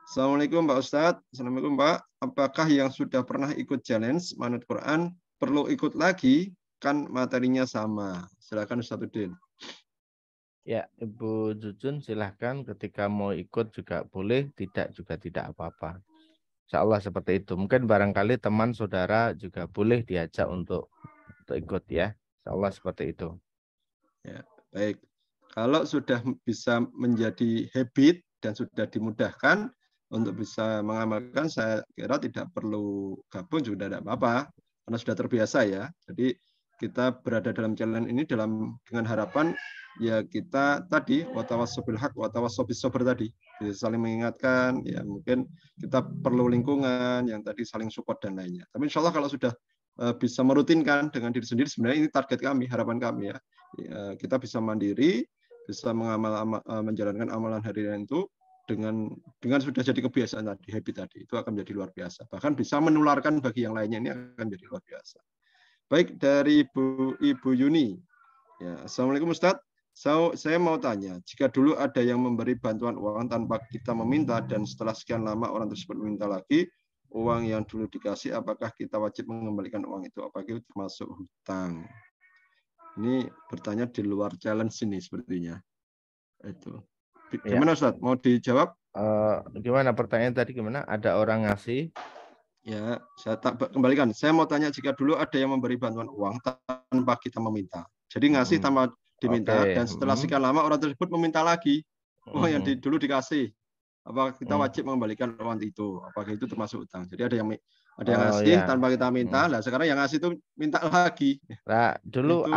Assalamualaikum Pak Ustadz. Assalamualaikum Pak. Apakah yang sudah pernah ikut challenge Manut Quran perlu ikut lagi? Kan materinya sama. Silakan Ustadz Udin. Ya, Ibu Jujun silahkan, ketika mau ikut juga boleh, tidak juga tidak apa-apa. Insya Allah seperti itu. Mungkin barangkali teman saudara juga boleh diajak untuk ikut ya. Insya Allah seperti itu. Ya, baik. Kalau sudah bisa menjadi habit dan sudah dimudahkan untuk bisa mengamalkan, saya kira tidak perlu gabung juga tidak apa-apa karena sudah terbiasa ya. Jadi kita berada dalam challenge ini dengan harapan ya kita tadi watawassaw bil haq watawassaw bis sabr tadi, jadi saling mengingatkan ya, mungkin kita perlu lingkungan yang tadi saling support dan lainnya. Tapi insya Allah kalau sudah bisa merutinkan dengan diri sendiri, sebenarnya ini target kami, harapan kami ya, kita bisa mandiri, bisa menjalankan amalan harian itu dengan sudah jadi kebiasaan tadi, habit tadi, itu akan menjadi luar biasa. Bahkan bisa menularkan bagi yang lainnya, ini akan menjadi luar biasa. Baik, dari Ibu Yuni. Ya, Assalamualaikum Ustadz. Saya mau tanya, jika dulu ada yang memberi bantuan uang tanpa kita meminta dan setelah sekian lama orang tersebut meminta lagi uang yang dulu dikasih, apakah kita wajib mengembalikan uang itu? Apakah itu termasuk hutang? Ini bertanya di luar challenge ini sepertinya. Itu. Gimana Ustadz? Mau dijawab? Gimana pertanyaan tadi, gimana? Ada orang ngasih? Ya, saya kembalikan. Saya mau tanya, jika dulu ada yang memberi bantuan uang tanpa kita meminta. Jadi ngasih tanpa diminta, dan setelah sekian lama orang tersebut meminta lagi uang yang dulu dikasih. Apakah kita wajib mengembalikan uang itu? Apakah itu termasuk utang? Jadi ada yang ngasih tanpa kita minta. Nah, sekarang yang ngasih itu minta lagi. Nah, dulu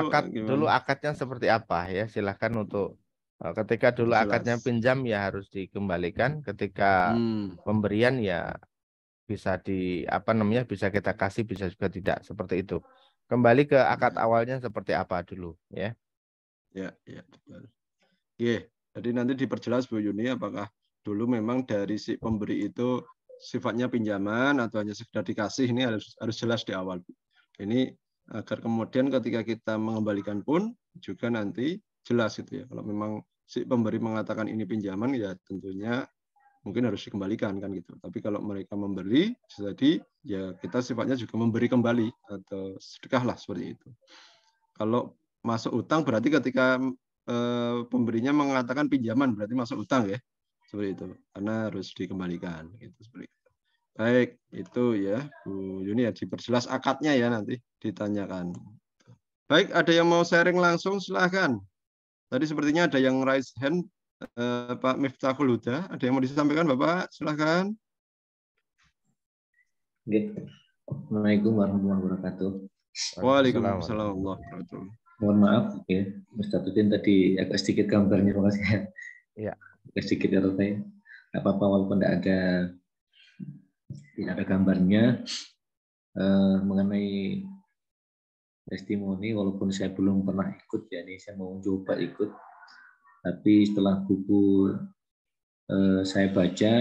akadnya seperti apa ya? Silahkan untuk Ketika dulu Jelas. akadnya pinjam ya harus dikembalikan. Ketika pemberian ya bisa bisa kita kasih, bisa juga tidak, seperti itu. Kembali ke akad awalnya seperti apa dulu ya. Ya, betul. Oke, jadi nanti diperjelas Bu Yuni apakah dulu memang dari si pemberi itu sifatnya pinjaman atau hanya sekedar dikasih, ini harus jelas di awal. Ini agar kemudian ketika kita mengembalikan pun juga nanti jelas gitu ya. Kalau memang si pemberi mengatakan ini pinjaman ya tentunya mungkin harus dikembalikan kan gitu. Tapi kalau mereka memberi, jadi ya kita sifatnya juga memberi kembali atau sedekah lah seperti itu. Kalau masuk utang berarti ketika pemberinya mengatakan pinjaman berarti masuk utang ya, seperti itu. Karena harus dikembalikan gitu seperti itu. Baik, itu ya Bu Yuni ya, diperjelas akadnya ya, nanti ditanyakan. Baik, ada yang mau sharing langsung silahkan. Tadi sepertinya ada yang raise hand, Pak Miftahul Huda. Ada yang mau disampaikan Bapak? Silahkan. Assalamualaikum warahmatullahi wabarakatuh. Waalaikumsalam warahmatullahi wabarakatuh. Mohon maaf ya, Ustaz Udin tadi agak sedikit gambarnya, makasih ya. Iya. Agak sedikit ya saya. Nggak apa-apa walaupun tidak ada gambarnya mengenai testimoni, walaupun saya belum pernah ikut ya, ini saya mau coba ikut. Tapi setelah buku saya baca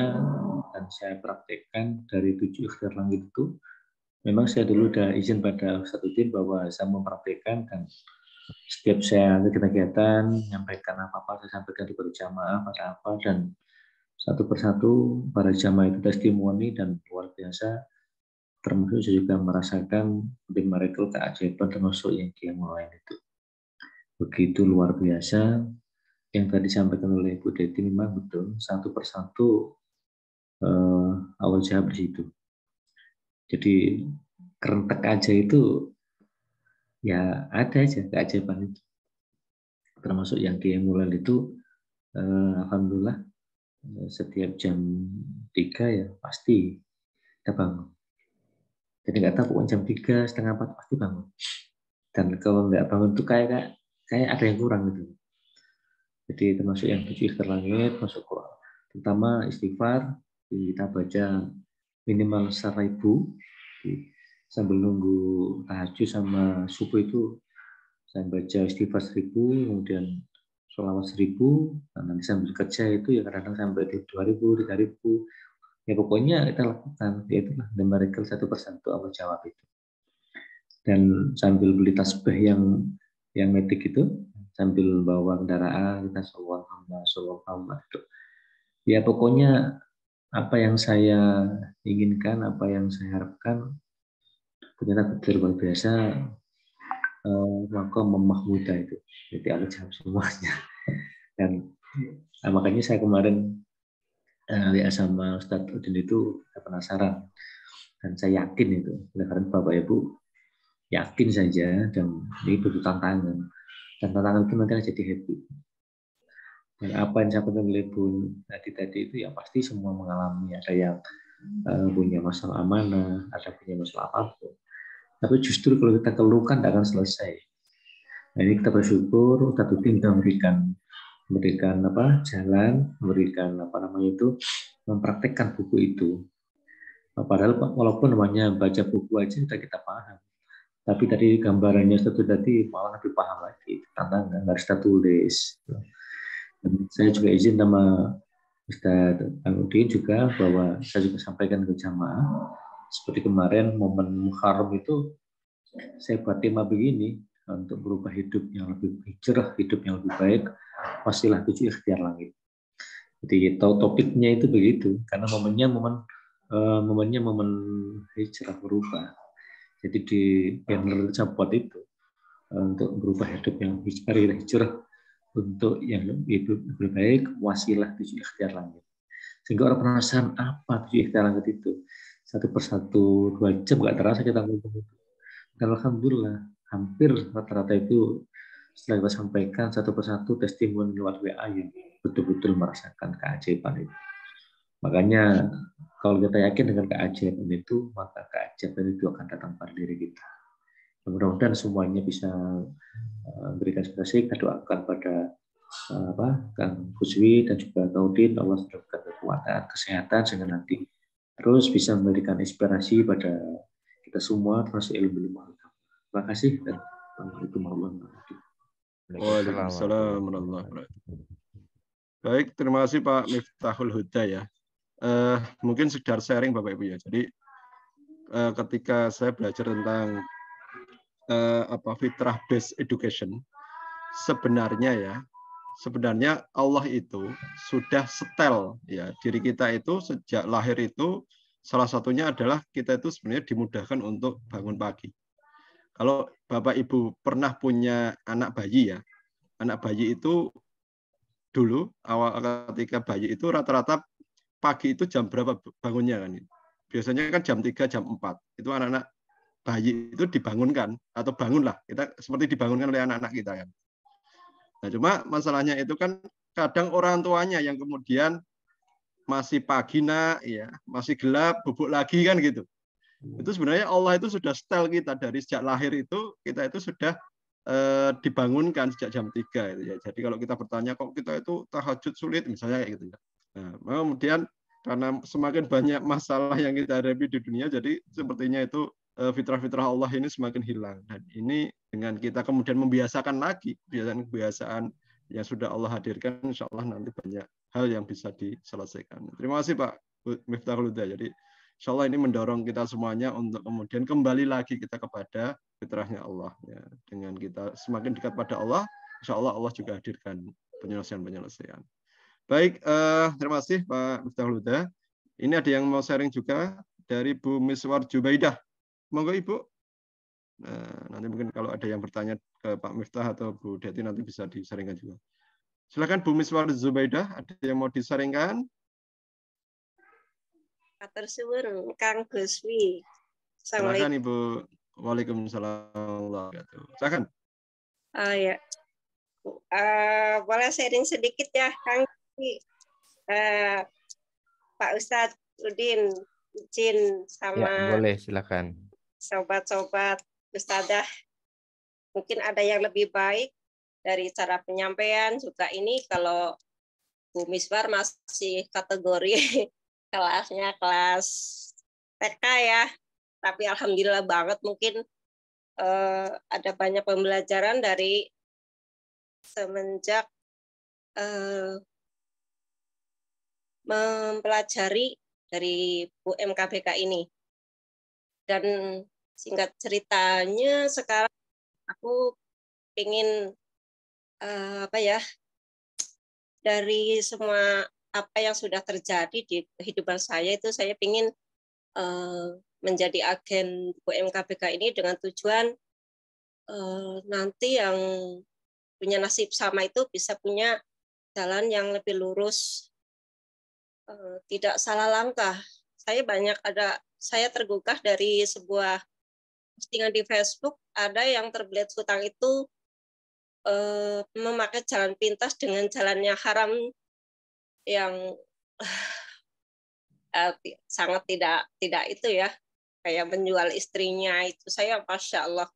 dan saya praktekkan dari 7 ikhtiar langit itu, memang saya dulu udah izin pada Ustaz Udin bahwa saya mempraktekkan, dan setiap saya ada kegiatan, menyampaikan apa-apa, saya sampaikan kepada jamaah pada apa, dan satu persatu para jamaah itu testimoni dan luar biasa. Termasuk saya juga merasakan di mereka keajaiban termasuk yang Qiyamul Lail itu. Begitu luar biasa. Yang tadi disampaikan oleh Ibu Deti memang betul, satu persatu awal saya di situ. Jadi kerentek aja itu ya ada aja keajaiban itu. Termasuk yang Qiyamul Lail itu alhamdulillah setiap jam 3 ya pasti kita bangun. Jadi nggak tahu pokoknya jam 3, setengah 4 pasti bangun. Dan kalau nggak bangun tuh kayak ada yang kurang gitu. Jadi termasuk yang 7 ikhtiar langit, masuk Quran. Terutama istighfar, kita baca minimal 1000. Sambil nunggu tahajud sama subuh itu, saya baca istighfar 1000, kemudian sholawat 1000, dan nanti sambil kerja itu ya kadang-kadang sampai 2000, 3000. Ya pokoknya kita lakukan, yaitulah the miracle satu persatu Allah jawab itu. Dan sambil beli tasbih yang metik itu, sambil bawa kendaraan kita sallallahu itu. Ya pokoknya apa yang saya inginkan, apa yang saya harapkan ternyata betul luar biasa. Maka Mahmuda itu, jadi Allah jawab semuanya. Dan makanya saya kemarin lihat sama Ustadz Udin itu saya penasaran, dan saya yakin itu karena Bapak Ibu yakin saja, dan ini butuh tantangan, dan tantangan itu nanti jadi happy. Dan apa yang saya pernah oleh Bun tadi itu ya pasti semua mengalami, ada yang punya masalah amanah, ada punya masalah apapun, tapi justru kalau kita keluhkan tidak akan selesai. Nah ini kita bersyukur Ustadz Udin sudah memberikan jalan, memberikan mempraktekkan buku itu. Padahal walaupun namanya baca buku aja sudah kita paham, tapi tadi gambarannya itu tadi malah lebih paham lagi, tantangan harus kita tulis. Dan saya juga izin sama Ustaz Udin juga bahwa saya juga sampaikan ke jamaah seperti kemarin momen Muharram itu saya buat tema begini, untuk berubah hidup yang lebih hijrah, hidup yang lebih baik, wasilah 7 ikhtiar langit. Jadi topiknya itu begitu, karena momennya momen hijrah berubah. Jadi di banner saya buat itu untuk berubah hidup yang hijrah untuk yang lebih baik, wasilah 7 ikhtiar langit. Sehingga orang penasaran apa 7 ikhtiar langit itu. Satu persatu 2 jam nggak terasa kita ngomong itu. Dan alhamdulillah hampir rata-rata itu setelah kita sampaikan satu persatu testimoni lewat WA yang betul-betul merasakan keajaiban itu. Makanya kalau kita yakin dengan keajaiban itu, maka keajaiban itu akan datang pada diri kita. Mudah-mudahan semuanya bisa memberikan inspirasi. Kita doakan pada Kang Guswi dan juga Kaudin, Allah berikan kekuatan, kesehatan sehingga nanti terus bisa memberikan inspirasi pada kita semua termasuk ilmu agama. Terima kasih dan Assalamualaikum warahmatullahi wabarakatuh. Waalaikumsalam warahmatullahi wabarakatuh. Baik, terima kasih Pak Miftahul Huda ya. Mungkin sekedar sharing Bapak Ibu ya. Jadi ketika saya belajar tentang fitrah based education, sebenarnya Allah itu sudah setel ya diri kita itu sejak lahir itu, salah satunya adalah kita itu sebenarnya dimudahkan untuk bangun pagi. Kalau Bapak Ibu pernah punya anak bayi ya, anak bayi itu dulu awal ketika bayi itu rata-rata pagi itu jam berapa bangunnya kan? Biasanya kan jam 3, jam 4. Itu anak-anak bayi itu dibangunkan atau bangunlah. Kita seperti dibangunkan oleh anak-anak kita kan. Nah, cuma masalahnya itu kan kadang orang tuanya yang kemudian masih pagi nak, ya, masih gelap, bubuk lagi kan gitu. Itu sebenarnya Allah itu sudah setel kita dari sejak lahir itu, kita itu sudah dibangunkan sejak jam 3 itu ya. Jadi kalau kita bertanya kok kita itu tahajud sulit misalnya kayak gitu ya. Nah, kemudian karena semakin banyak masalah yang kita hadapi di dunia, jadi sepertinya itu fitrah-fitrah Allah ini semakin hilang. Dan ini dengan kita kemudian membiasakan lagi kebiasaan yang sudah Allah hadirkan, insya Allah nanti banyak hal yang bisa diselesaikan. Terima kasih Pak Miftahul Huda. Jadi insya Allah ini mendorong kita semuanya untuk kemudian kembali lagi kita kepada fitrahnya Allah. Ya. Dengan kita semakin dekat pada Allah, insya Allah Allah juga hadirkan penyelesaian-penyelesaian. Baik, terima kasih Pak Miftahul Huda. Ini ada yang mau sharing juga dari Bu Miswar Jubaidah. Monggo Ibu. Nah, nanti mungkin kalau ada yang bertanya ke Pak Miftah atau Bu Deti nanti bisa disaringkan juga. Silakan Bu Miswar Zubaidah, ada yang mau disaringkan? Atur suwun Kang Guswi. Silakan Ibu. Waalaikumsalam. Silakan. Ya. Boleh sharing sedikit ya Kang Guswi. Pak Ustadz Udin, izin sama Ya, boleh silakan. sobat-sobat Ustadzah. Mungkin ada yang lebih baik dari cara penyampaian juga ini kalau Bu Miswar masih kategori kelasnya kelas TK ya. Tapi alhamdulillah banget mungkin ada banyak pembelajaran dari semenjak mempelajari dari Bu MKBK ini. Dan singkat ceritanya sekarang aku ingin dari semua apa yang sudah terjadi di kehidupan saya itu saya ingin menjadi agen Bu MKBK ini dengan tujuan nanti yang punya nasib sama itu bisa punya jalan yang lebih lurus, tidak salah langkah. Saya tergugah dari sebuah postingan di Facebook, ada yang terbelit hutang itu memakai jalan pintas dengan jalannya haram yang sangat tidak itu ya, kayak menjual istrinya itu. Saya Masya Allah,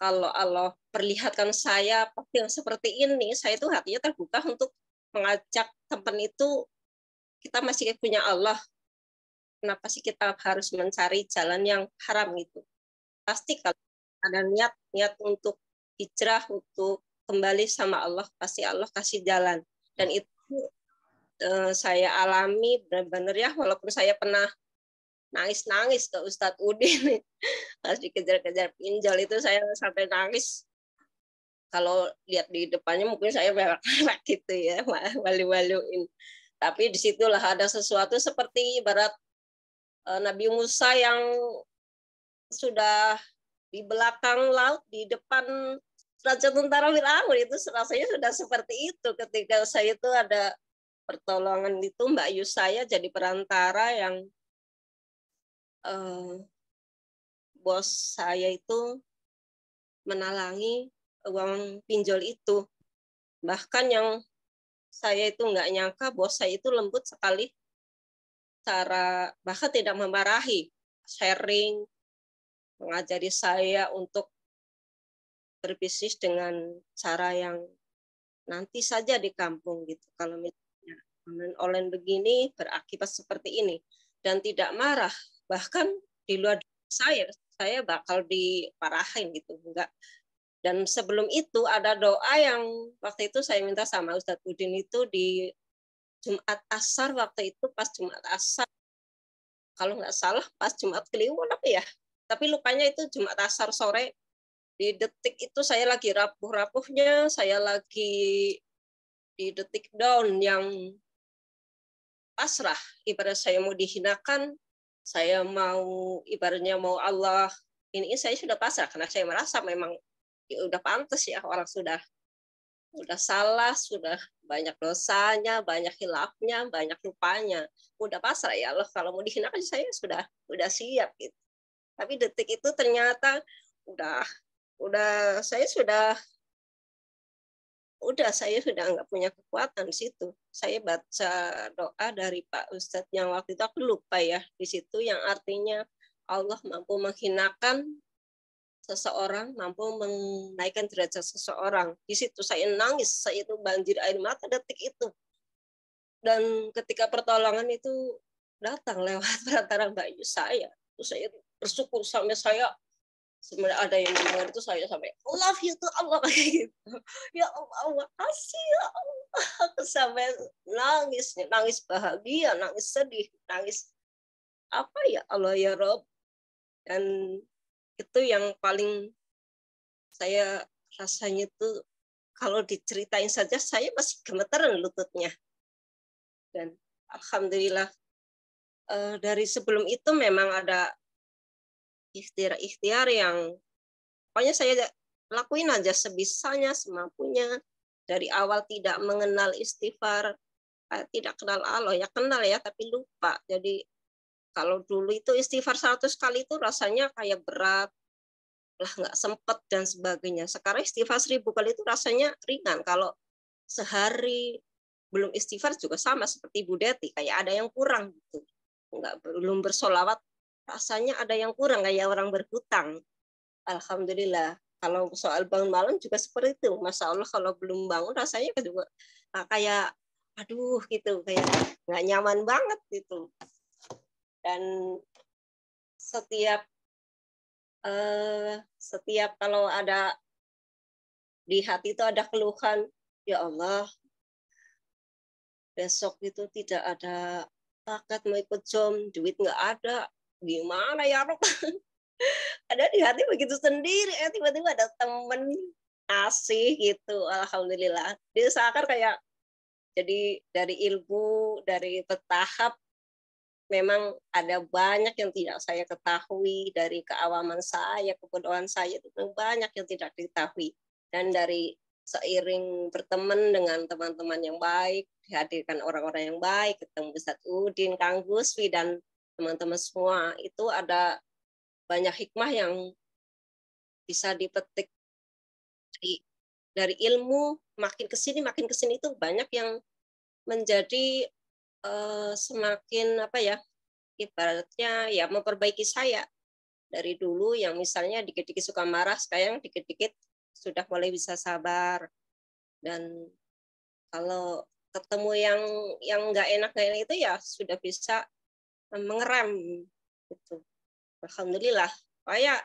kalau Allah perlihatkan saya yang seperti ini, saya itu hatinya terbuka untuk mengajak teman itu, kita masih punya Allah, kenapa sih kita harus mencari jalan yang haram itu? Pasti kalau ada niat untuk hijrah, untuk kembali sama Allah, pasti Allah kasih jalan. Dan itu saya alami benar-benar ya, walaupun saya pernah nangis-nangis ke Ustadz Udin pas dikejar-kejar pinjol itu, saya sampai nangis. Kalau lihat di depannya mungkin saya berak-berak gitu ya, walu-waluin. Tapi disitulah ada sesuatu seperti ibarat Nabi Musa yang sudah di belakang laut, di depan Raja Tentara Firaun, itu rasanya sudah seperti itu. Ketika saya itu ada pertolongan itu, Mbak Yu saya jadi perantara yang bos saya itu menalangi uang pinjol itu. Bahkan yang saya itu nggak nyangka bos saya itu lembut sekali, bahkan tidak memarahi, sharing, mengajari saya untuk berbisnis dengan cara yang nanti saja di kampung gitu. Kalau misalnya online begini berakibat seperti ini dan tidak marah, bahkan di luar saya bakal diparahin gitu, enggak. Dan sebelum itu ada doa yang waktu itu saya minta sama Ustadz Udin itu di Jumat Asar, waktu itu pas Jumat Asar, kalau nggak salah pas Jumat Kliwon apa ya, tapi lupanya itu Jumat Asar sore. Di detik itu saya lagi rapuh-rapuhnya, saya lagi di detik down yang pasrah, ibarat saya mau dihinakan, saya mau ibaratnya mau Allah ini saya sudah pasrah karena saya merasa memang ya udah pantas ya, orang sudah salah, sudah banyak dosanya, banyak hilafnya, banyak lupanya, udah pasrah ya Allah, kalau mau dihinakan saya sudah siap gitu. Tapi detik itu ternyata saya sudah nggak punya kekuatan di situ. Saya baca doa dari Pak Ustadz yang waktu itu aku lupa ya, di situ yang artinya Allah mampu menghinakan seseorang, mampu menaikkan derajat seseorang. Di situ saya nangis, saya itu banjir air mata detik itu. Dan ketika pertolongan itu datang lewat perantara Mbak Yu saya, terus saya bersyukur sampai saya sebenarnya ada yang dengar itu saya sampai love you to Allah kayak gitu. Ya Allah, makasih ya Allah. Aku sampai nangis bahagia, nangis sedih, nangis apa ya Allah ya Rob. Dan itu yang paling saya rasanya itu kalau diceritain saja saya masih gemeteran lututnya. Dan alhamdulillah dari sebelum itu memang ada ikhtiar yang pokoknya saya lakuin aja sebisanya, semampunya. Dari awal tidak mengenal istighfar, tidak kenal Allah, ya kenal ya tapi lupa. Jadi kalau dulu itu istighfar 100 kali itu rasanya kayak berat, lah nggak sempet dan sebagainya. Sekarang istighfar 1000 kali itu rasanya ringan. Kalau sehari belum istighfar juga sama seperti Bu Deti, kayak ada yang kurang gitu. Belum bersolawat, rasanya ada yang kurang kayak orang berhutang. Alhamdulillah. Kalau soal bangun malam juga seperti itu. Masya Allah kalau belum bangun rasanya juga kayak aduh gitu, kayak nggak nyaman banget gitu. Dan setiap kalau ada di hati itu ada keluhan, ya Allah, besok itu tidak ada paket mau ikut Zoom, duit nggak ada, gimana ya Rob? Ada di hati begitu sendiri, tiba-tiba ada temen asih gitu, alhamdulillah. Diusahakan kayak jadi dari ilmu, dari bertahap, memang ada banyak yang tidak saya ketahui, dari keawaman saya, kebodohan saya itu banyak yang tidak diketahui. Dan dari seiring berteman dengan teman-teman yang baik, dihadirkan orang-orang yang baik, ketemu Ustadz Udin, Kang Guswi, dan teman-teman semua, itu ada banyak hikmah yang bisa dipetik dari ilmu. Makin kesini itu banyak yang menjadi semakin apa ya, ibaratnya ya memperbaiki saya. Dari dulu yang misalnya dikit-dikit suka marah, sekarang dikit-dikit sudah mulai bisa sabar. Dan kalau ketemu yang nggak enak itu ya sudah bisa mengerem gitu. Alhamdulillah. Kayak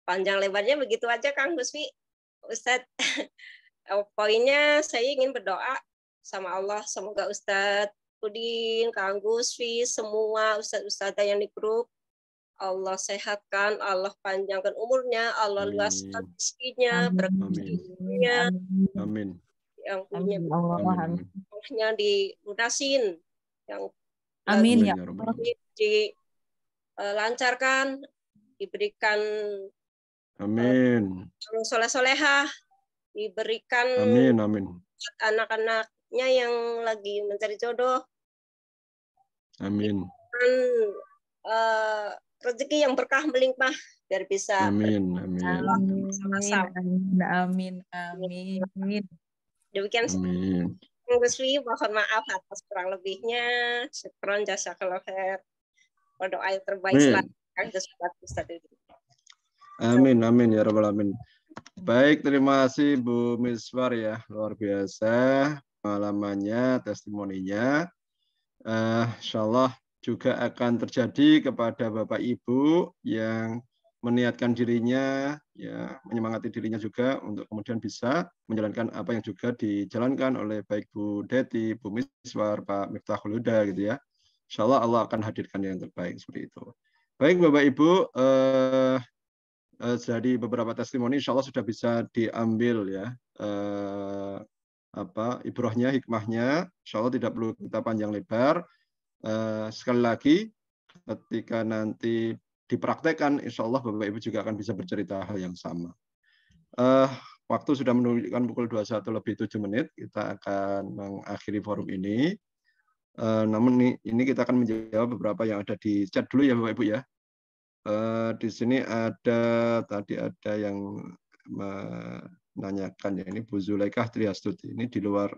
panjang lebarnya begitu aja Kang Guswi. Ustadz, poinnya saya ingin berdoa sama Allah, semoga Ustadz Udin, Kang Guswi, semua ustadz-ustadzah yang di grup, Allah sehatkan, Allah panjangkan umurnya, Allah luaskan rezekinya, berkahnya, yang punya rumahnya dilunasin, yang amin ya dilancarkan, diberikan amin, soleh-solehah, diberikan anak-anaknya yang lagi mencari jodoh, amin, rezeki yang berkah melimpah biar bisa amin, amin. Demikian. Amin. Guswi, mohon maaf atas kurang lebihnya. Syukron, jazakallahu khair. Berdoa yang terbaik selalu. Amin, amin ya rabbal alamin. Baik, terima kasih Bu Miswar ya, luar biasa pengalamannya, testimoninya. Insya Allah juga akan terjadi kepada Bapak Ibu yang meniatkan dirinya, ya menyemangati dirinya juga untuk kemudian bisa menjalankan apa yang juga dijalankan oleh baik Bu Deti, Bu Miswar, Pak Miftahul Huda gitu ya. Insya Allah Allah akan hadirkan yang terbaik seperti itu. Baik Bapak Ibu, dari beberapa testimoni insya Allah sudah bisa diambil ya ibrahnya, hikmahnya. Insya Allah tidak perlu kita panjang lebar. Sekali lagi ketika nanti dipraktekkan, insya Allah Bapak Ibu juga akan bisa bercerita hal yang sama. Waktu sudah menunjukkan pukul 21 lebih 7 menit. Kita akan mengakhiri forum ini. Namun ini kita akan menjawab beberapa yang ada di chat dulu ya Bapak Ibu ya. Di sini tadi ada yang menanyakan ya, ini Bu Zulaikah Triastuti, ini di luar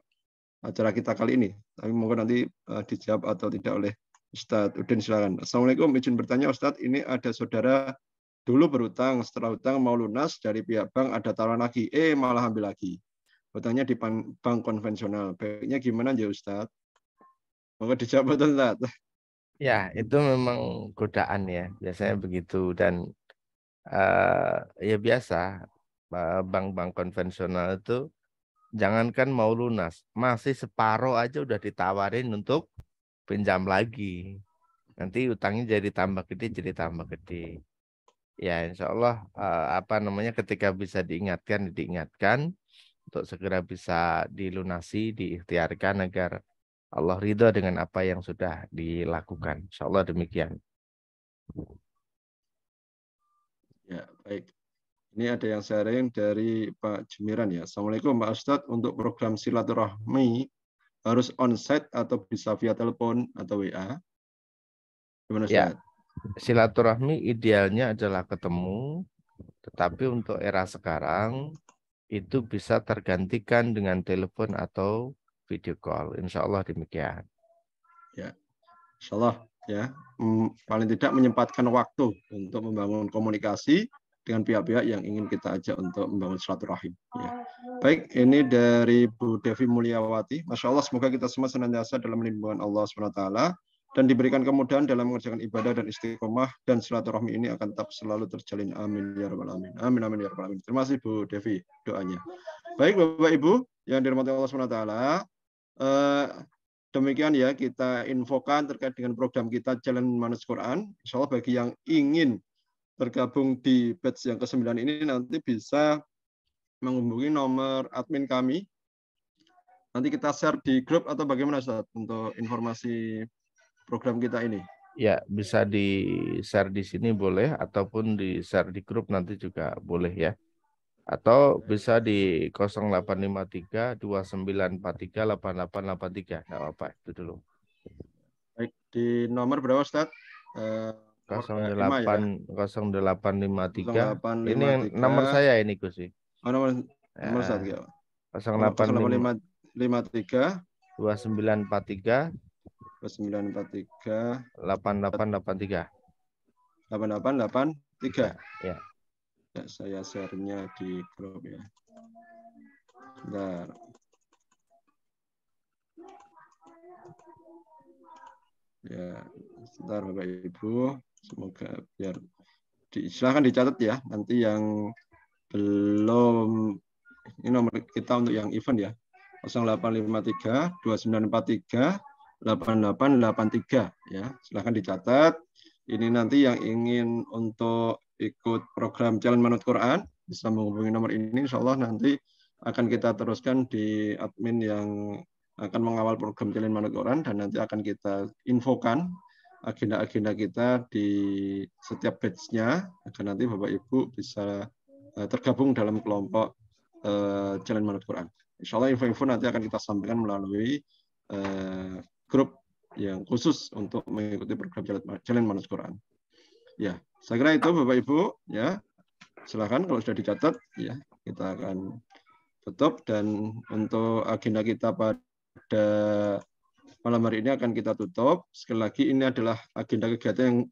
acara kita kali ini, tapi mungkin nanti dijawab atau tidak oleh Ustadz Udin, silakan. Assalamualaikum, izin bertanya Ustadz, ini ada saudara dulu berutang, setelah utang mau lunas dari pihak bank ada tawaran lagi, malah ambil lagi. Hutangnya di bank konvensional, baiknya gimana ya Ustadz? Monggo dijawab Ustadz. Ya, itu memang godaan ya, biasanya begitu. Dan ya biasa, bank-bank konvensional itu jangankan mau lunas, masih separuh aja udah ditawarin untuk pinjam lagi. Nanti utangnya jadi tambah gede. Ya, insya Allah ketika bisa diingatkan untuk segera bisa dilunasi, diikhtiarkan agar Allah ridho dengan apa yang sudah dilakukan. Insya Allah demikian. Ya, baik. Ini ada yang sharing dari Pak Jemiran ya. Assalamualaikum Pak Ustadz, untuk program silaturahmi harus onsite atau bisa via telepon atau WA? Gimana Ustadz? Ya, silaturahmi idealnya adalah ketemu, tetapi untuk era sekarang itu bisa tergantikan dengan telepon atau video call. Insya Allah demikian. Ya, insya Allah ya. Paling tidak menyempatkan waktu untuk membangun komunikasi dengan pihak-pihak yang ingin kita ajak untuk membangun silaturahim. Ya. Baik, ini dari Bu Devi Mulyawati. Masya Allah, semoga kita semua senantiasa dalam lindungan Allah SWT dan diberikan kemudahan dalam mengerjakan ibadah dan istiqomah, dan silaturahmi ini akan tetap selalu terjalin. Amin ya rabbal alamin. Amin amin ya rabbal alamin. Terima kasih Bu Devi doanya. Baik Bapak Ibu yang dirahmati Allah SWT. Demikian ya kita infokan terkait dengan program kita Jalan Manhaj Quran. Insya Allah bagi yang ingin bergabung di batch yang ke-9 ini nanti bisa menghubungi nomor admin kami. Nanti kita share di grup atau bagaimana Ustaz untuk informasi program kita ini? Ya, bisa di-share di sini boleh, ataupun di-share di grup nanti juga boleh ya. Atau bisa di 0853 2943 8883. Nggak apa-apa, itu dulu. Baik, di nomor berapa Ustaz? 0853. Ini nomor saya ini Gus sih. Nomor Ustaz ya. 0853 2943 8883. 8883. Ya. Ya, saya share-nya di grup ya. Bentar. Ya, sebentar Bapak Ibu. Semoga biar silahkan dicatat ya. Nanti yang belum, ini nomor kita untuk yang event ya. 0853 2943 8883 ya. Silahkan dicatat. Ini nanti yang ingin untuk ikut program Jalan Manhaj Quran bisa menghubungi nomor ini. Insya Allah nanti akan kita teruskan di admin yang akan mengawal program Jalan Manhaj Quran, dan nanti akan kita infokan agenda-agenda kita di setiap batch-nya agar nanti Bapak Ibu bisa tergabung dalam kelompok Jalan Manhaj Quran. Insya Allah info-info nanti akan kita sampaikan melalui grup yang khusus untuk mengikuti program Jalan Manhaj Quran. Ya, saya kira itu Bapak Ibu ya. Silakan kalau sudah dicatat ya, kita akan tutup, dan untuk agenda kita pada malam hari ini akan kita tutup. Sekali lagi ini adalah agenda kegiatan yang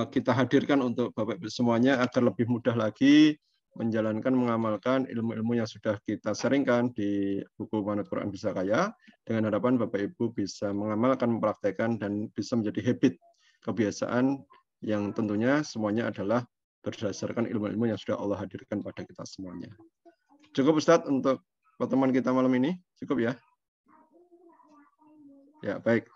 kita hadirkan untuk Bapak Ibu semuanya agar lebih mudah lagi menjalankan, mengamalkan ilmu-ilmu yang sudah kita sharingkan di buku Manut Quran Bisa Kaya, dengan harapan Bapak Ibu bisa mengamalkan, mempraktekkan, dan bisa menjadi habit, kebiasaan yang tentunya semuanya adalah berdasarkan ilmu-ilmu yang sudah Allah hadirkan pada kita semuanya. Cukup Ustadz untuk pertemuan kita malam ini? Cukup ya? Ya, baik.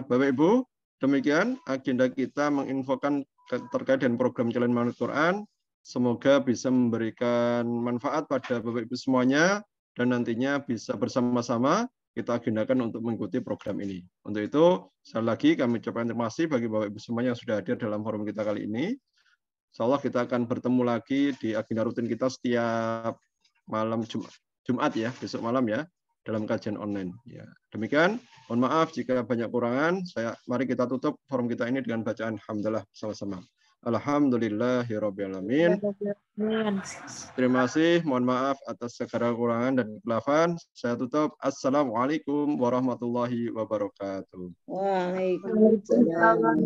Bapak Ibu, demikian agenda kita menginfokan terkait dengan program Challenge Manut Quran. Semoga bisa memberikan manfaat pada Bapak Ibu semuanya dan nantinya bisa bersama-sama kita agendakan untuk mengikuti program ini. Untuk itu, sekali lagi kami ucapkan terima kasih bagi Bapak Ibu semuanya yang sudah hadir dalam forum kita kali ini. Insya Allah kita akan bertemu lagi di agenda rutin kita setiap malam Jumat ya, besok malam ya, dalam kajian online. Ya, demikian. Mohon maaf jika banyak kurangan. Mari kita tutup forum kita ini dengan bacaan hamdalah sama-sama. Alhamdulillahirrabbilalamin. Terima kasih. Mohon maaf atas segala kekurangan dan kekeliruan. Saya tutup. Assalamualaikum warahmatullahi wabarakatuh. Waalaikumsalam.